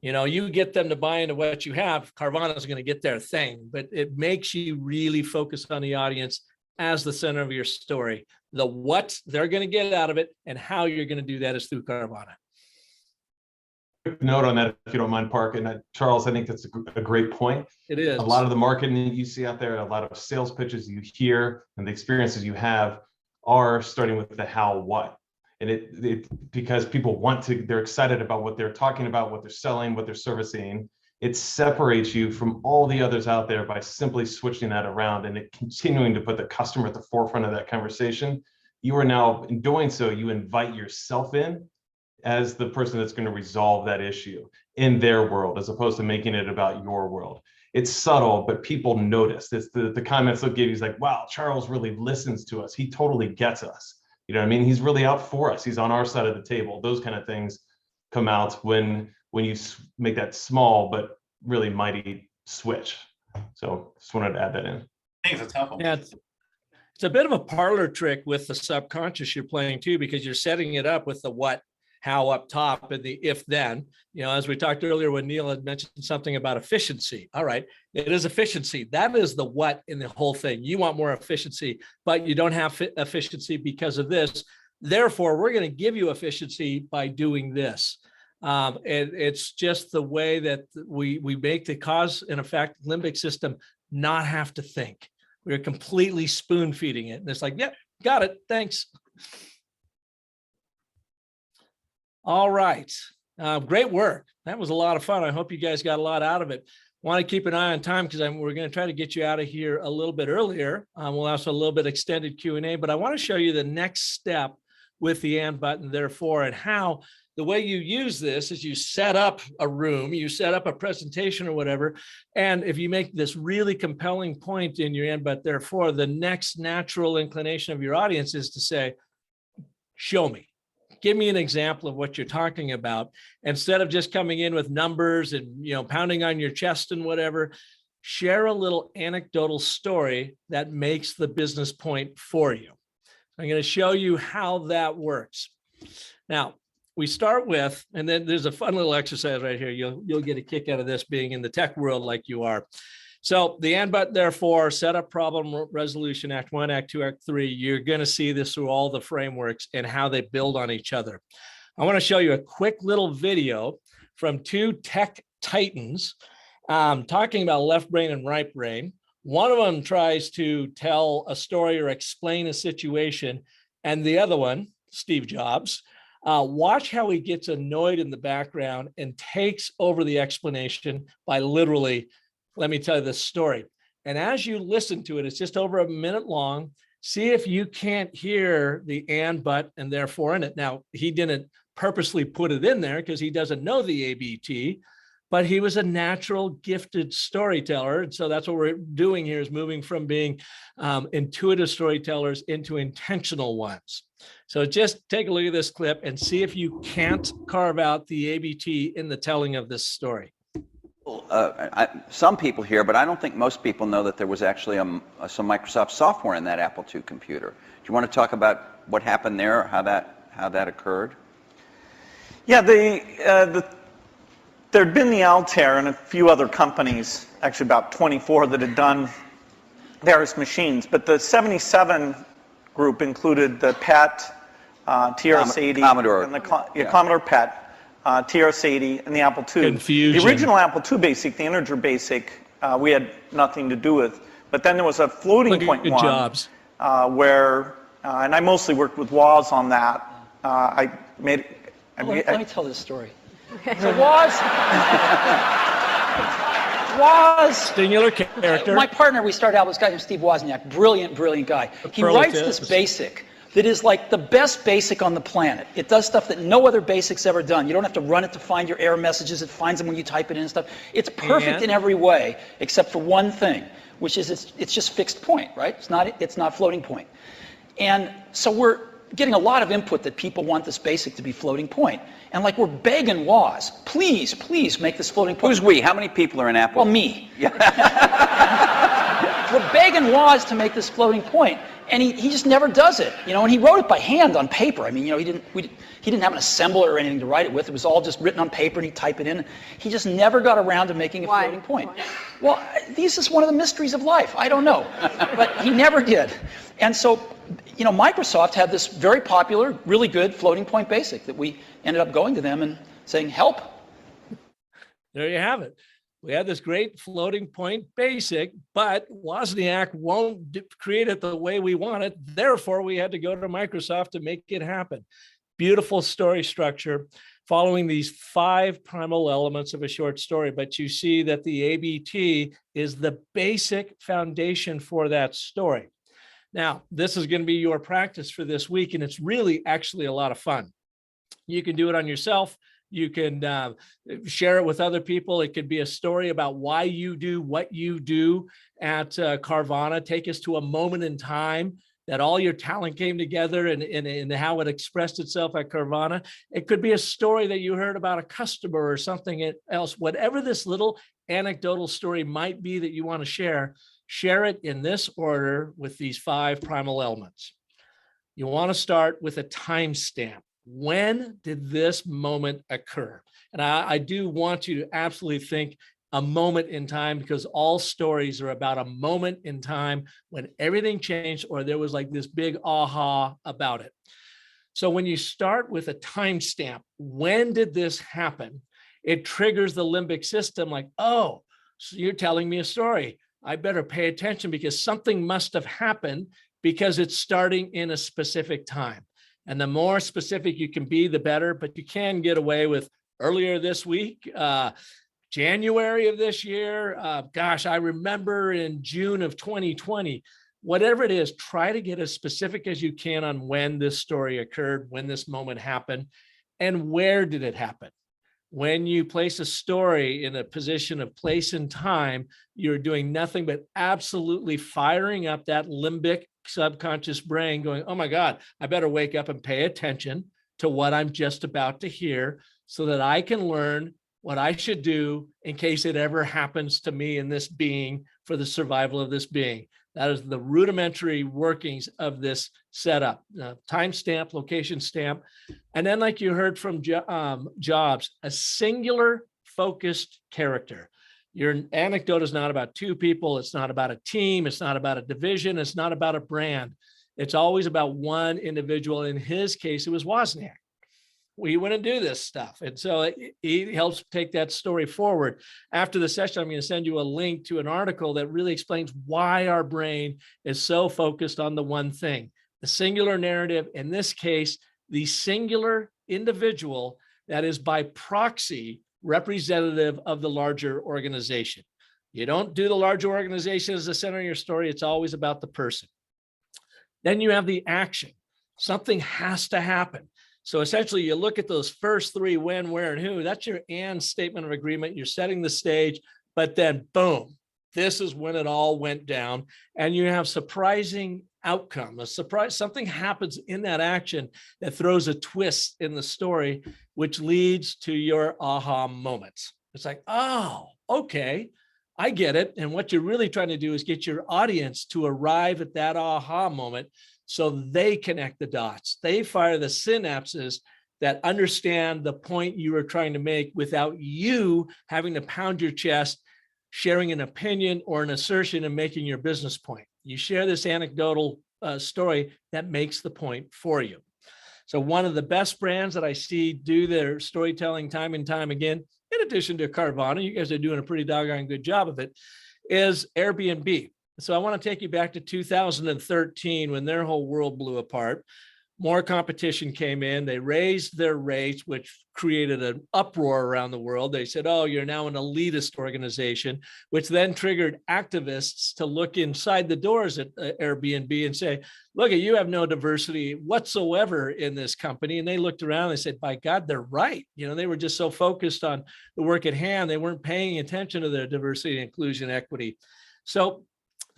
You get them to buy into what you have, Carvana is going to get their thing, but it makes you really focus on the audience as the center of your story. The what they're going to get out of it and how you're going to do that is through Carvana. Quick note on that, if you don't mind, Park, and Charles, I think that's a great point. It is. A lot of the marketing that you see out there, a lot of sales pitches you hear, and the experiences you have are starting with the how, what. And it because people they're excited about what they're talking about, what they're selling, what they're servicing. It separates you from all the others out there by simply switching that around and it continuing to put the customer at the forefront of that conversation. You are now, in doing so, you invite yourself in as the person that's going to resolve that issue in their world, as opposed to making it about your world. It's subtle, but people notice. It's the comments they'll give you is like, wow, Charles really listens to us. He totally gets us. You know what I mean? He's really out for us. He's on our side of the table. Those kind of things come out when you make that small but really mighty switch. So just wanted to add that in. Thanks, that's helpful. Yeah, it's a bit of a parlor trick with the subconscious you're playing too, because you're setting it up with the what, how up top and the if then. As we talked earlier when Neil had mentioned something about efficiency. All right, it is efficiency. That is the what in the whole thing. You want more efficiency, but you don't have efficiency because of this. Therefore, we're going to give you efficiency by doing this. And it's just the way that we make the cause and effect limbic system not have to think. We're completely spoon feeding it. And it's like, yep, got it. Thanks. All right. Great work. That was a lot of fun. I hope you guys got a lot out of it. Want to keep an eye on time because we're going to try to get you out of here a little bit earlier. We'll also a little bit extended Q&A, but I want to show you the next step with the and button, therefore, and how the way you use this is you set up a room, you set up a presentation or whatever. And if you make this really compelling point in your and but therefore, the next natural inclination of your audience is to say, show me. Give me an example of what you're talking about. Instead of just coming in with numbers and pounding on your chest and whatever, share a little anecdotal story that makes the business point for you. I'm going to show you how that works. Now, we start with, and then there's a fun little exercise right here. You'll get a kick out of this being in the tech world like you are. So the and but therefore, set up problem resolution, act 1, act 2, act 3. You're going to see this through all the frameworks and how they build on each other. I want to show you a quick little video from 2 tech titans talking about left brain and right brain. One of them tries to tell a story or explain a situation, and the other one, Steve Jobs, watch how he gets annoyed in the background and takes over the explanation by literally, let me tell you this story. And as you listen to it, it's just over a minute long. See if you can't hear the and, but, and therefore in it. Now, he didn't purposely put it in there because he doesn't know the ABT, but he was a natural gifted storyteller. And so that's what we're doing here, is moving from being intuitive storytellers into intentional ones. So just take a look at this clip and see if you can't carve out the ABT in the telling of this story. Some people here, but I don't think most people know that there was actually some Microsoft software in that Apple II computer. Do you want to talk about what happened there, how that occurred? Yeah, there'd been the Altair and a few other companies, actually about 24, that had done various machines. But the 77 group included the PET, TRS-80, Commodore, and the Commodore PET, TRS-80, and the Apple II. Confusion. The original Apple II BASIC, the integer BASIC, we had nothing to do with. But then there was a floating point one, Jobs. where, and I mostly worked with Woz on that. Let me tell this story. So Woz, singular character. My partner, we started out with this guy named Steve Wozniak, brilliant guy. He writes this BASIC that is like the best BASIC on the planet. It does stuff that no other BASIC's ever done. You don't have to run it to find your error messages. It finds them when you type it in and stuff. It's perfect in every way, except for one thing, which is it's just fixed point, right? It's not floating point. And so we're getting a lot of input that people want this BASIC to be floating point. And like we're begging Woz, please make this floating point. Who's we? How many people are in Apple? Well, me. Yeah. We're begging Woz to make this floating point, and he just never does it. And he wrote it by hand on paper. I mean, he didn't have an assembler or anything to write it with. It was all just written on paper, and he'd type it in. He just never got around to making a floating point. Well, this is one of the mysteries of life. I don't know, but he never did. And so, Microsoft had this very popular, really good floating point BASIC that we ended up going to them and saying, help. There you have it. We had this great floating point BASIC, but Wozniak won't create it the way we want it. Therefore, we had to go to Microsoft to make it happen. Beautiful story structure following these 5 primal elements of a short story. But you see that the ABT is the basic foundation for that story. Now, this is going to be your practice for this week, and it's really actually a lot of fun. You can do it on yourself. You can share it with other people. It could be a story about why you do what you do at Carvana. Take us to a moment in time that all your talent came together and how it expressed itself at Carvana. It could be a story that you heard about a customer or something else. Whatever this little anecdotal story might be that you want to share it in this order with these 5 primal elements. You want to start with a timestamp. When did this moment occur? And I do want you to absolutely think a moment in time, because all stories are about a moment in time when everything changed or there was like this big aha about it. So when you start with a timestamp, when did this happen? It triggers the limbic system like, oh, so you're telling me a story. I better pay attention because something must have happened because it's starting in a specific time. And the more specific you can be, the better, but you can get away with earlier this week, January of this year. Gosh, I remember in June of 2020, whatever it is, try to get as specific as you can on when this story occurred, when this moment happened, and where did it happen. When you place a story in a position of place and time, you're doing nothing but absolutely firing up that limbic subconscious brain going, oh my God, I better wake up and pay attention to what I'm just about to hear so that I can learn what I should do in case it ever happens to me and this being for the survival of this being. That is the rudimentary workings of this setup. Timestamp, location stamp, and then like you heard from Jobs, a singular focused character. Your anecdote is not about two people. It's not about a team. It's not about a division. It's not about a brand. It's always about one individual. In his case, it was Wozniak. We want to do this stuff. And so he helps take that story forward. After the session, I'm going to send you a link to an article that really explains why our brain is so focused on the one thing, the singular narrative, in this case, the singular individual that is by proxy representative of the larger organization. You don't do the larger organization as the center of your story. It's always about the person. Then you have the action. Something has to happen. So essentially, you look at those first three: when, where, and who. That's your and statement of agreement. You're setting the stage, but then boom, this is when it all went down. And you have surprising outcome. A surprise, something happens in that action that throws a twist in the story, which leads to your aha moments. It's like, oh, okay, I get it. And what you're really trying to do is get your audience to arrive at that aha moment, so they connect the dots. They fire the synapses that understand the point you were trying to make without you having to pound your chest, sharing an opinion or an assertion and making your business point. You share this anecdotal story that makes the point for you. So one of the best brands that I see do their storytelling time and time again, in addition to Carvana, you guys are doing a pretty doggone good job of it, is Airbnb. So I want to take you back to 2013 when their whole world blew apart. More competition came in. They raised their rates, which created an uproar around the world. They said, oh, you're now an elitist organization, which then triggered activists to look inside the doors at Airbnb and say, look, you have no diversity whatsoever in this company. And they looked around and they said, by God, they're right. You know, they were just so focused on the work at hand. They weren't paying attention to their diversity, inclusion, equity. So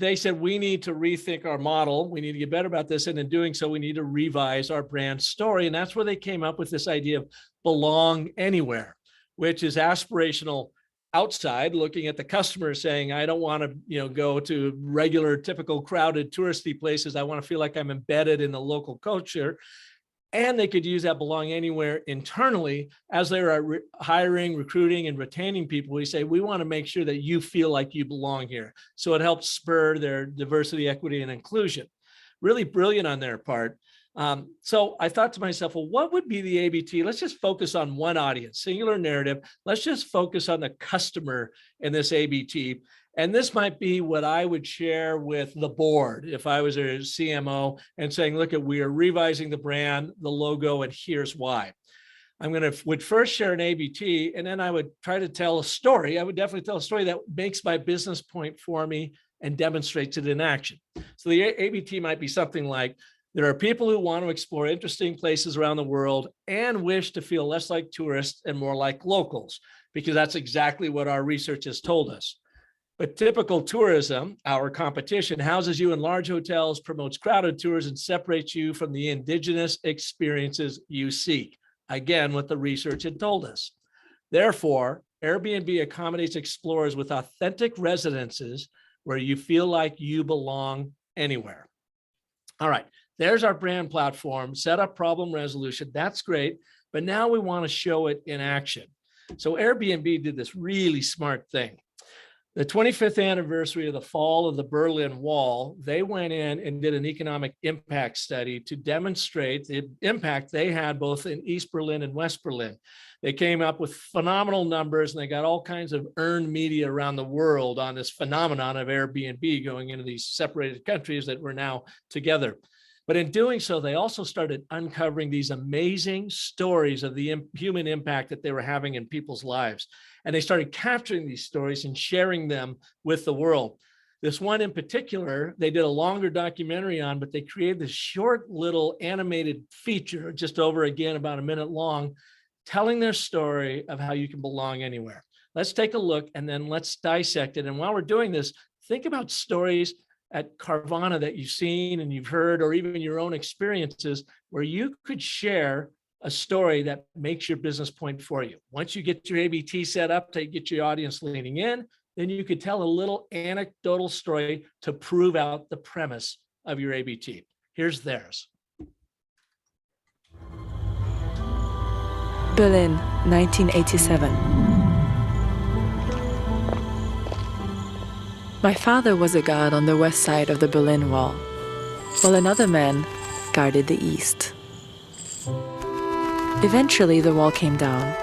they said, we need to rethink our model. We need to get better about this. And in doing so, we need to revise our brand story. And that's where they came up with this idea of belong anywhere, which is aspirational outside, looking at the customer saying, I don't want to, go to regular, typical, crowded, touristy places. I want to feel like I'm embedded in the local culture. And they could use that belong anywhere internally as they are hiring, recruiting, and retaining people. We say, we want to make sure that you feel like you belong here. So it helps spur their diversity, equity, and inclusion. Really brilliant on their part. So I thought to myself, well, what would be the ABT? Let's just focus on one audience, singular narrative. Let's just focus on the customer in this ABT. And this might be what I would share with the board if I was a CMO and saying, look, we are revising the brand, the logo, and here's why. Would first share an ABT, and then I would try to tell a story. I would definitely tell a story that makes my business point for me and demonstrates it in action. So the ABT might be something like, there are people who want to explore interesting places around the world and wish to feel less like tourists and more like locals, because that's exactly what our research has told us. But typical tourism, our competition, houses you in large hotels, promotes crowded tours, and separates you from the indigenous experiences you seek. Again, what the research had told us. Therefore, Airbnb accommodates explorers with authentic residences where you feel like you belong anywhere. All right, there's our brand platform, set up problem resolution. That's great. But now we want to show it in action. So Airbnb did this really smart thing. The 25th anniversary of the fall of the Berlin Wall, they went in and did an economic impact study to demonstrate the impact they had both in East Berlin and West Berlin. They came up with phenomenal numbers, and they got all kinds of earned media around the world on this phenomenon of Airbnb going into these separated countries that were now together. But in doing so, they also started uncovering these amazing stories of the human impact that they were having in people's lives. And they started capturing these stories and sharing them with the world. This one in particular, they did a longer documentary on, but they created this short little animated feature, just over again, about a minute long, telling their story of how you can belong anywhere. Let's take a look and then let's dissect it. And while we're doing this, think about stories at Carvana that you've seen and you've heard, or even your own experiences where you could share a story that makes your business point for you. Once you get your ABT set up to get your audience leaning in, then you could tell a little anecdotal story to prove out the premise of your ABT. Here's theirs. Berlin, 1987. My father was a guard on the west side of the Berlin Wall, while another man guarded the east. Eventually, the wall came down,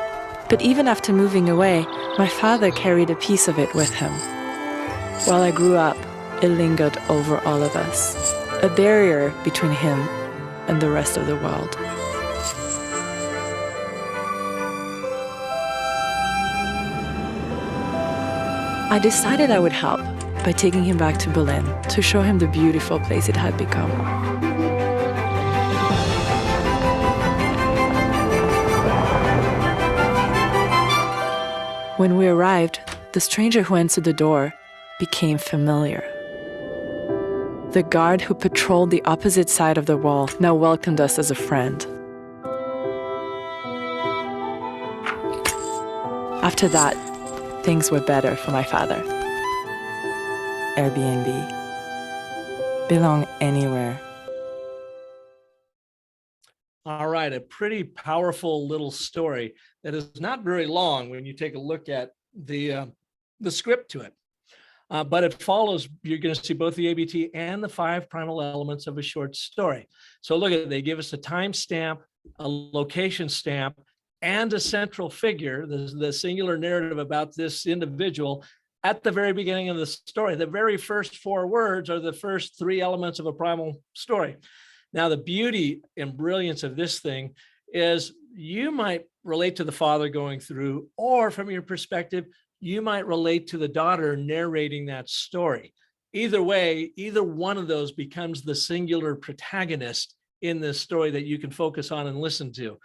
but even after moving away, my father carried a piece of it with him. While I grew up, it lingered over all of us, a barrier between him and the rest of the world. I decided I would help by taking him back to Berlin to show him the beautiful place it had become. When we arrived, the stranger who answered the door became familiar. The guard who patrolled the opposite side of the wall now welcomed us as a friend. After that, things were better for my father. Airbnb. Belong anywhere. All right, a pretty powerful little story that is not very long when you take a look at the script to it. But it follows, you're going to see both the ABT and the 5 primal elements of a short story. So look at it, they give us a time stamp, a location stamp, and a central figure, the singular narrative about this individual at the very beginning of the story. The very first 4 words are the first 3 elements of a primal story. Now, the beauty and brilliance of this thing is you might relate to the father going through, or from your perspective, you might relate to the daughter narrating that story. Either way, either one of those becomes the singular protagonist in this story that you can focus on and listen to.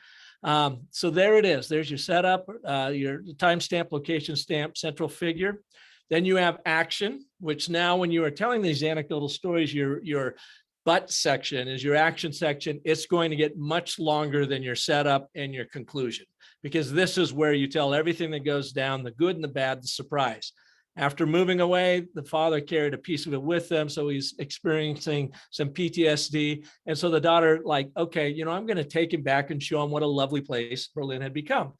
So there it is. There's your setup, your timestamp, location stamp, central figure. Then you have action, which now when you are telling these anecdotal stories, your but section is your action section. It's going to get much longer than your setup and your conclusion, because this is where you tell everything that goes down, the good and the bad, the surprise. After moving away, the father carried a piece of it with them. So he's experiencing some PTSD. And so the daughter, like, okay, I'm going to take him back and show him what a lovely place Berlin had become.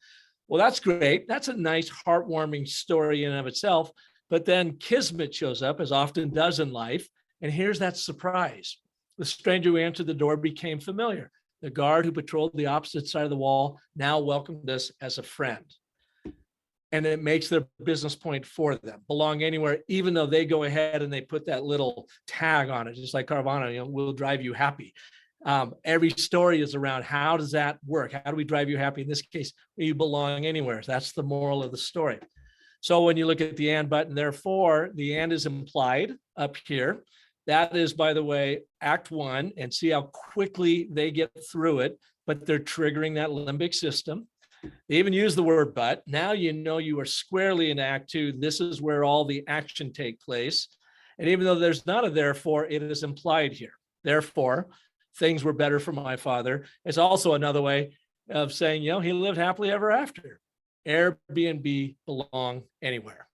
Well, that's great. That's a nice, heartwarming story in and of itself. But then Kismet shows up, as often does in life. And here's that surprise. The stranger who answered the door became familiar. The guard who patrolled the opposite side of the wall now welcomed us as a friend. And it makes their business point for them. Belong anywhere, even though they go ahead and they put that little tag on it, just like Carvana, will drive you happy. Every story is around how does that work? How do we drive you happy? In this case, you belong anywhere. That's the moral of the story. So when you look at the and button, therefore, the and is implied up here. That is, by the way, Act 1, and see how quickly they get through it, but they're triggering that limbic system. They even use the word but. Now you know you are squarely in Act 2. This is where all the action take place. And even though there's not a therefore, it is implied here. Therefore, things were better for my father. It's also another way of saying, he lived happily ever after. Airbnb belong anywhere.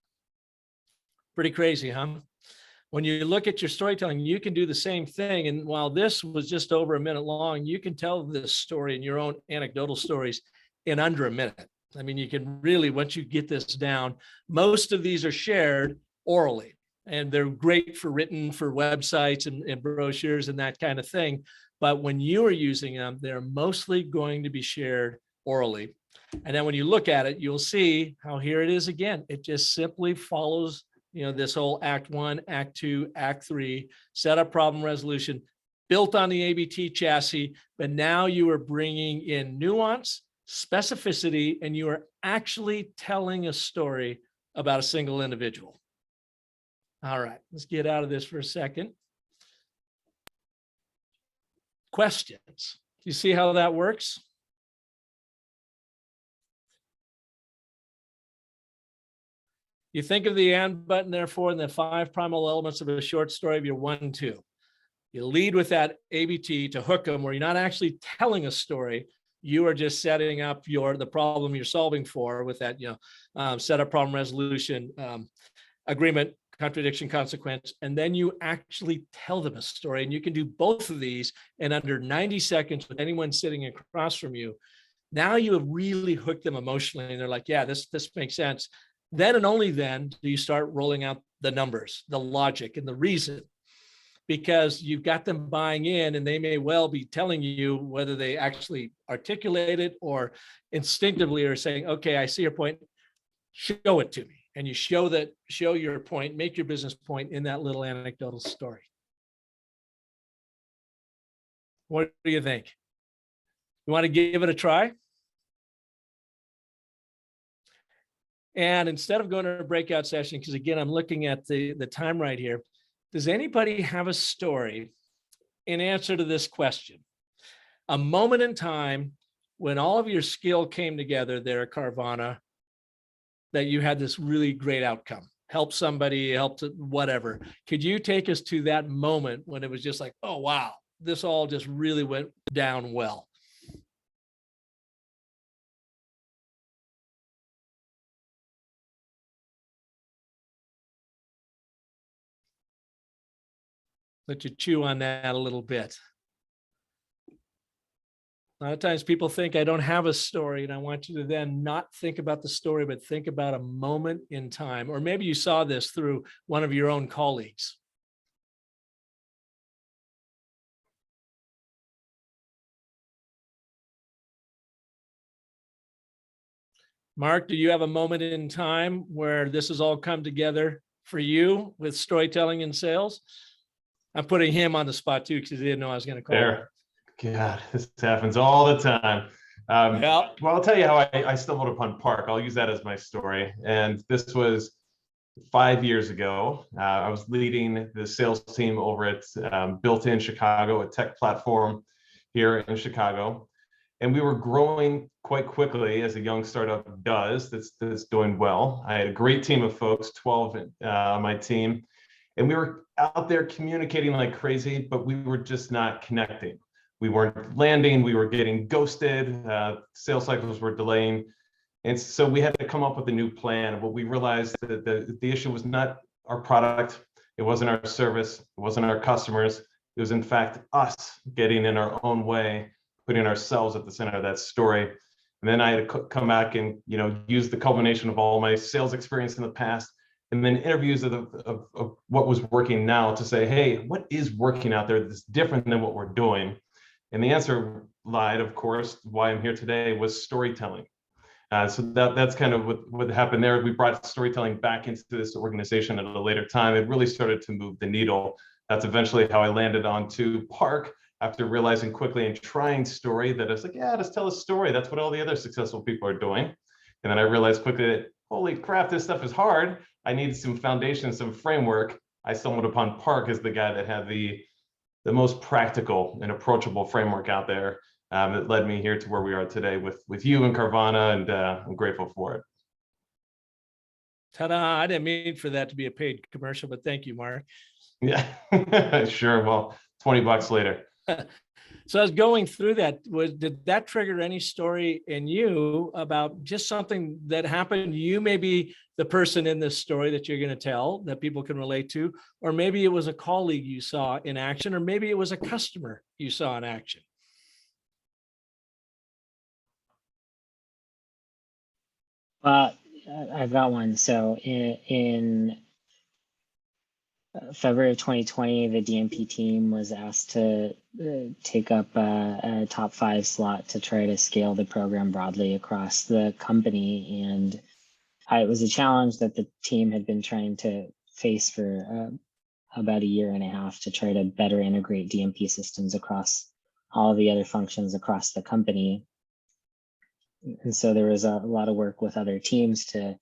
Pretty crazy, huh? When you look at your storytelling, you can do the same thing. And while this was just over a minute long, you can tell this story in your own anecdotal stories in under a minute. I mean, you can really, once you get this down, most of these are shared orally, and they're great for websites and brochures and that kind of thing. But when you are using them, they're mostly going to be shared orally. And then when you look at it, you'll see how here it is again. It just simply follows this whole Act 1, Act 2, Act 3, setup, problem resolution, built on the ABT chassis, but now you are bringing in nuance, specificity, and you are actually telling a story about a single individual. All right, let's get out of this for a second. Questions? You see how that works? You think of the and button, therefore, and the 5 primal elements of a short story of your 1, 2. You lead with that ABT to hook them, where you're not actually telling a story. You are just setting up the problem you're solving for with that, setup, problem resolution, agreement, contradiction, consequence, and then you actually tell them a story. And you can do both of these in under 90 seconds with anyone sitting across from you. Now you have really hooked them emotionally, and they're like, yeah, this makes sense. Then and only then do you start rolling out the numbers, the logic, and the reason, because you've got them buying in, and they may well be telling you, whether they actually articulate it or instinctively are saying, okay, I see your point, show it to me. And you show your point, make your business point in that little anecdotal story. What do you think? You want to give it a try? And instead of going to a breakout session, because again, I'm looking at the time right here, does anybody have a story in answer to this question? A moment in time when all of your skill came together there at Carvana, that you had this really great outcome, help somebody, helped whatever. Could you take us to that moment when it was just like, oh, wow, this all just really went down well? Let you chew on that a little bit. A lot of times people think I don't have a story, and I want you to then not think about the story, but think about a moment in time. Or maybe you saw this through one of your own colleagues. Mark, do you have a moment in time where this has all come together for you with storytelling and sales? I'm putting him on the spot too, because he didn't know I was going to call him. God, this happens all the time. Well, I'll tell you how I stumbled upon Park. I'll use that as my story. And this was 5 years ago. I was leading the sales team over at Built-In Chicago, a tech platform here in Chicago. And we were growing quite quickly, as a young startup does, that's doing well. I had a great team of folks, 12 on my team. And we were out there communicating like crazy, but we were just not connecting. We weren't landing, we were getting ghosted, sales cycles were delaying. And so we had to come up with a new plan. But we realized that the issue was not our product, it wasn't our service, it wasn't our customers. It was in fact us getting in our own way, putting ourselves at the center of that story. And then I had to come back and use the culmination of all my sales experience in the past, and then interviews of what was working now to say, hey, what is working out there that's different than what we're doing? And the answer lied, of course, why I'm here today, was storytelling. So that's kind of what happened there. We brought storytelling back into this organization at a later time. It really started to move the needle. That's eventually how I landed onto Park, after realizing quickly and trying story that I was like, yeah, just tell a story. That's what all the other successful people are doing. And then I realized quickly that, holy crap, this stuff is hard. I needed some foundation, some framework. I stumbled upon Park as the guy that had the most practical and approachable framework out there, that led me here to where we are today with you and Carvana, and I'm grateful for it. Ta-da, I didn't mean for that to be a paid commercial, but thank you, Mark. Yeah, sure. Well, $20 later. So I was going through that. Did that trigger any story in you about just something that happened? You may be the person in this story that you're going to tell that people can relate to, or maybe it was a colleague you saw in action, or maybe it was a customer you saw in action. I've got one. So in February of 2020, the DMP team was asked to take up a top 5 slot to try to scale the program broadly across the company. And it was a challenge that the team had been trying to face for about a year and a half, to try to better integrate DMP systems across all the other functions across the company. And so there was a lot of work with other teams to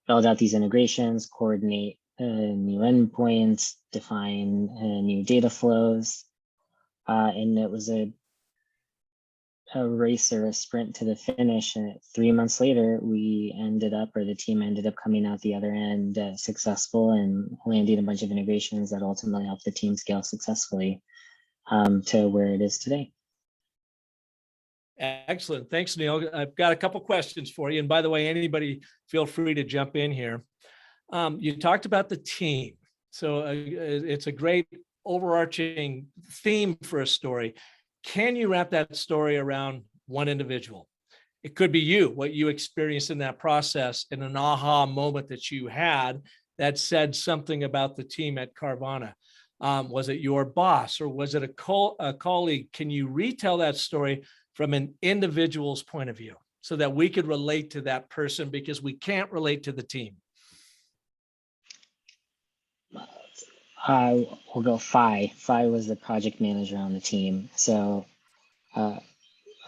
build out these integrations, coordinate new endpoints, define new data flows. And it was a race or a sprint to the finish. And 3 months later, the team ended up coming out the other end successful and landing a bunch of integrations that ultimately helped the team scale successfully to where it is today. Excellent. Thanks, Neil. I've got a couple questions for you. And by the way, anybody feel free to jump in here. You talked about the team. So it's a great overarching theme for a story. Can you wrap that story around one individual? It could be you, what you experienced in that process, and an aha moment that you had that said something about the team at Carvana. Was it your boss or was it a colleague? Can you retell that story from an individual's point of view so that we could relate to that person, because we can't relate to the team? We'll go Phi. Phi was the project manager on the team. So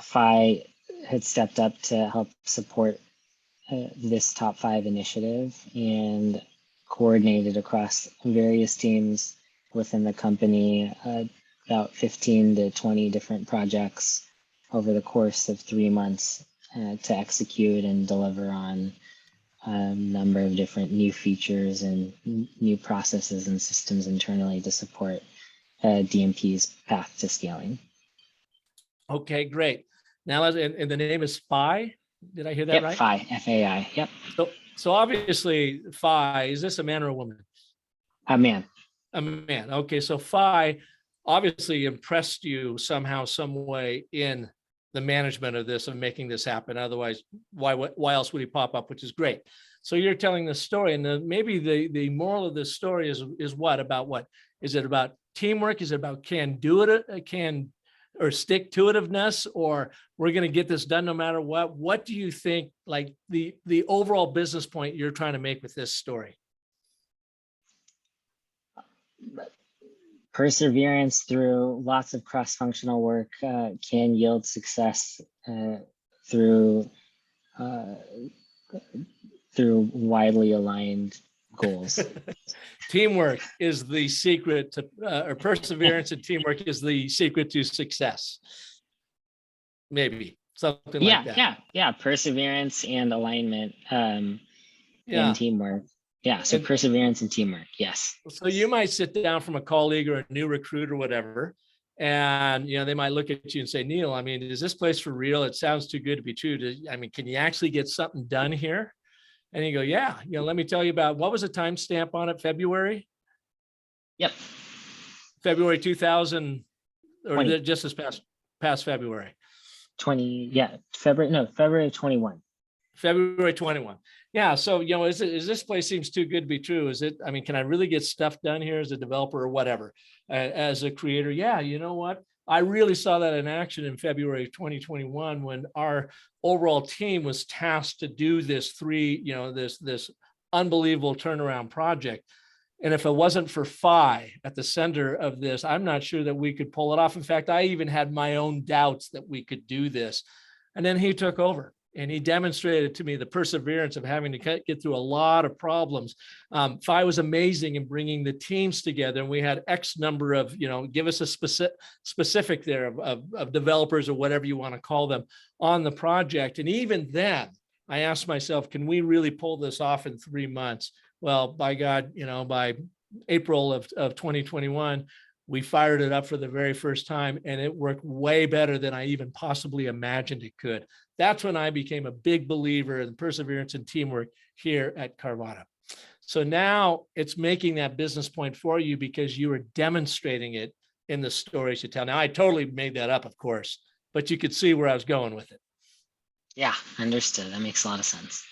Phi had stepped up to help support this top 5 initiative and coordinated across various teams within the company, about 15 to 20 different projects over the course of 3 months to execute and deliver on a number of different new features and new processes and systems internally to support DMP's path to scaling. Okay, great. Now, and the name is Phi. Did I hear that right? Phi, F-A-I. Yep. So obviously, Phi, is this a man or a woman? A man. A man. Okay, so Phi obviously impressed you somehow, some way in the management of this, of making this happen. Otherwise, why else would he pop up? Which is great. So you're telling the story, and maybe the moral of this story is what? About what? Is it about teamwork? Is it about or stick to itiveness, or we're going to get this done no matter what? What do you think, like the overall business point you're trying to make with this story? Perseverance through lots of cross-functional work can yield success through widely aligned goals. Teamwork is the secret to, or perseverance and teamwork is the secret to success. Maybe something like that. Yeah. Perseverance and alignment and teamwork. Yeah. So perseverance and teamwork. Yes. So you might sit down from a colleague or a new recruit or whatever, and they might look at you and say, Neil, I mean, is this place for real? It sounds too good to be true. Can you actually get something done here? And you go, yeah, let me tell you about, what was the timestamp on it? February? Yep. February 2000, or 20. just this past February? February 21. February 21. Yeah. So, is this place seems too good to be true? Is it, can I really get stuff done here as a developer or whatever, as a creator? Yeah. You know what? I really saw that in action in February of 2021 when our overall team was tasked to do this this unbelievable turnaround project. And if it wasn't for Phi at the center of this, I'm not sure that we could pull it off. In fact, I even had my own doubts that we could do this. And then he took over. And he demonstrated to me the perseverance of having to get through a lot of problems. Phi was amazing in bringing the teams together. And we had X number of, give us a specific there of developers or whatever you want to call them on the project. And even then, I asked myself, can we really pull this off in 3 months? Well, by God, by April of 2021, we fired it up for the very first time, and it worked way better than I even possibly imagined it could. That's when I became a big believer in perseverance and teamwork here at Carvana. So now it's making that business point for you because you are demonstrating it in the stories you tell. Now, I totally made that up, of course, but you could see where I was going with it. Yeah, understood. That makes a lot of sense.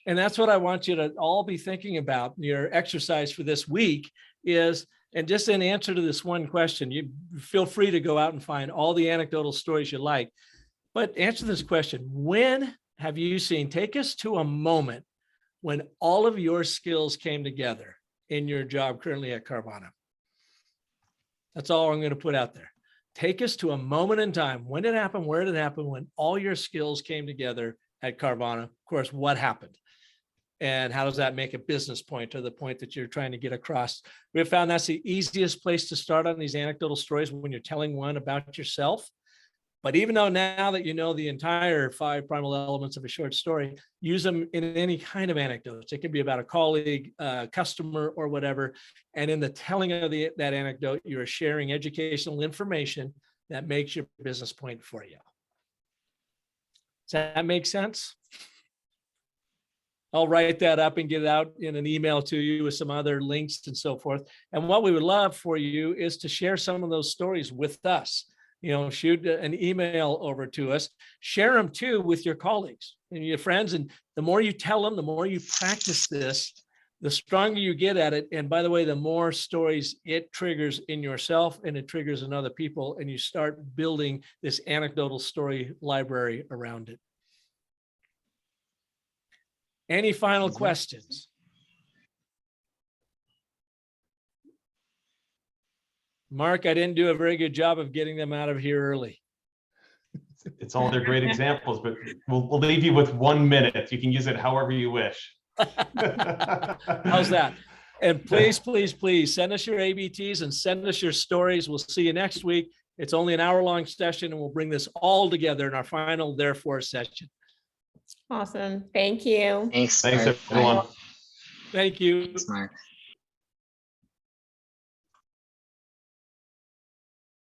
And that's what I want you to all be thinking about. Your exercise for this week is, and just in answer to this one question, you feel free to go out and find all the anecdotal stories you like, but answer this question. When have you seen, take us to a moment when all of your skills came together in your job currently at Carvana? That's all I'm going to put out there. Take us to a moment in time. When did it happen? Where did it happen? When all your skills came together at Carvana? Of course, what happened? And how does that make a business point, or the point that you're trying to get across? We have found that's the easiest place to start on these anecdotal stories when you're telling one about yourself. But even though now that you know the entire 5 primal elements of a short story, use them in any kind of anecdotes. It can be about a colleague, customer, or whatever. And in the telling of that anecdote, you're sharing educational information that makes your business point for you. Does that make sense? I'll write that up and get it out in an email to you with some other links and so forth. And what we would love for you is to share some of those stories with us. You know, shoot an email over to us, share them too with your colleagues and your friends. And the more you tell them, the more you practice this, the stronger you get at it. And by the way, the more stories it triggers in yourself and it triggers in other people, and you start building this anecdotal story library around it. Any final questions? Mark, I didn't do a very good job of getting them out of here early. It's all their great examples, but we'll leave you with 1 minute. You can use it however you wish. How's that? And please, please, please send us your ABTs and send us your stories. We'll see you next week. It's only an hour-long session, and we'll bring this all together in our final Therefore session. Awesome. Thank you. Thanks. Thanks, Mark. everyone. Thank you. Thanks, Mark.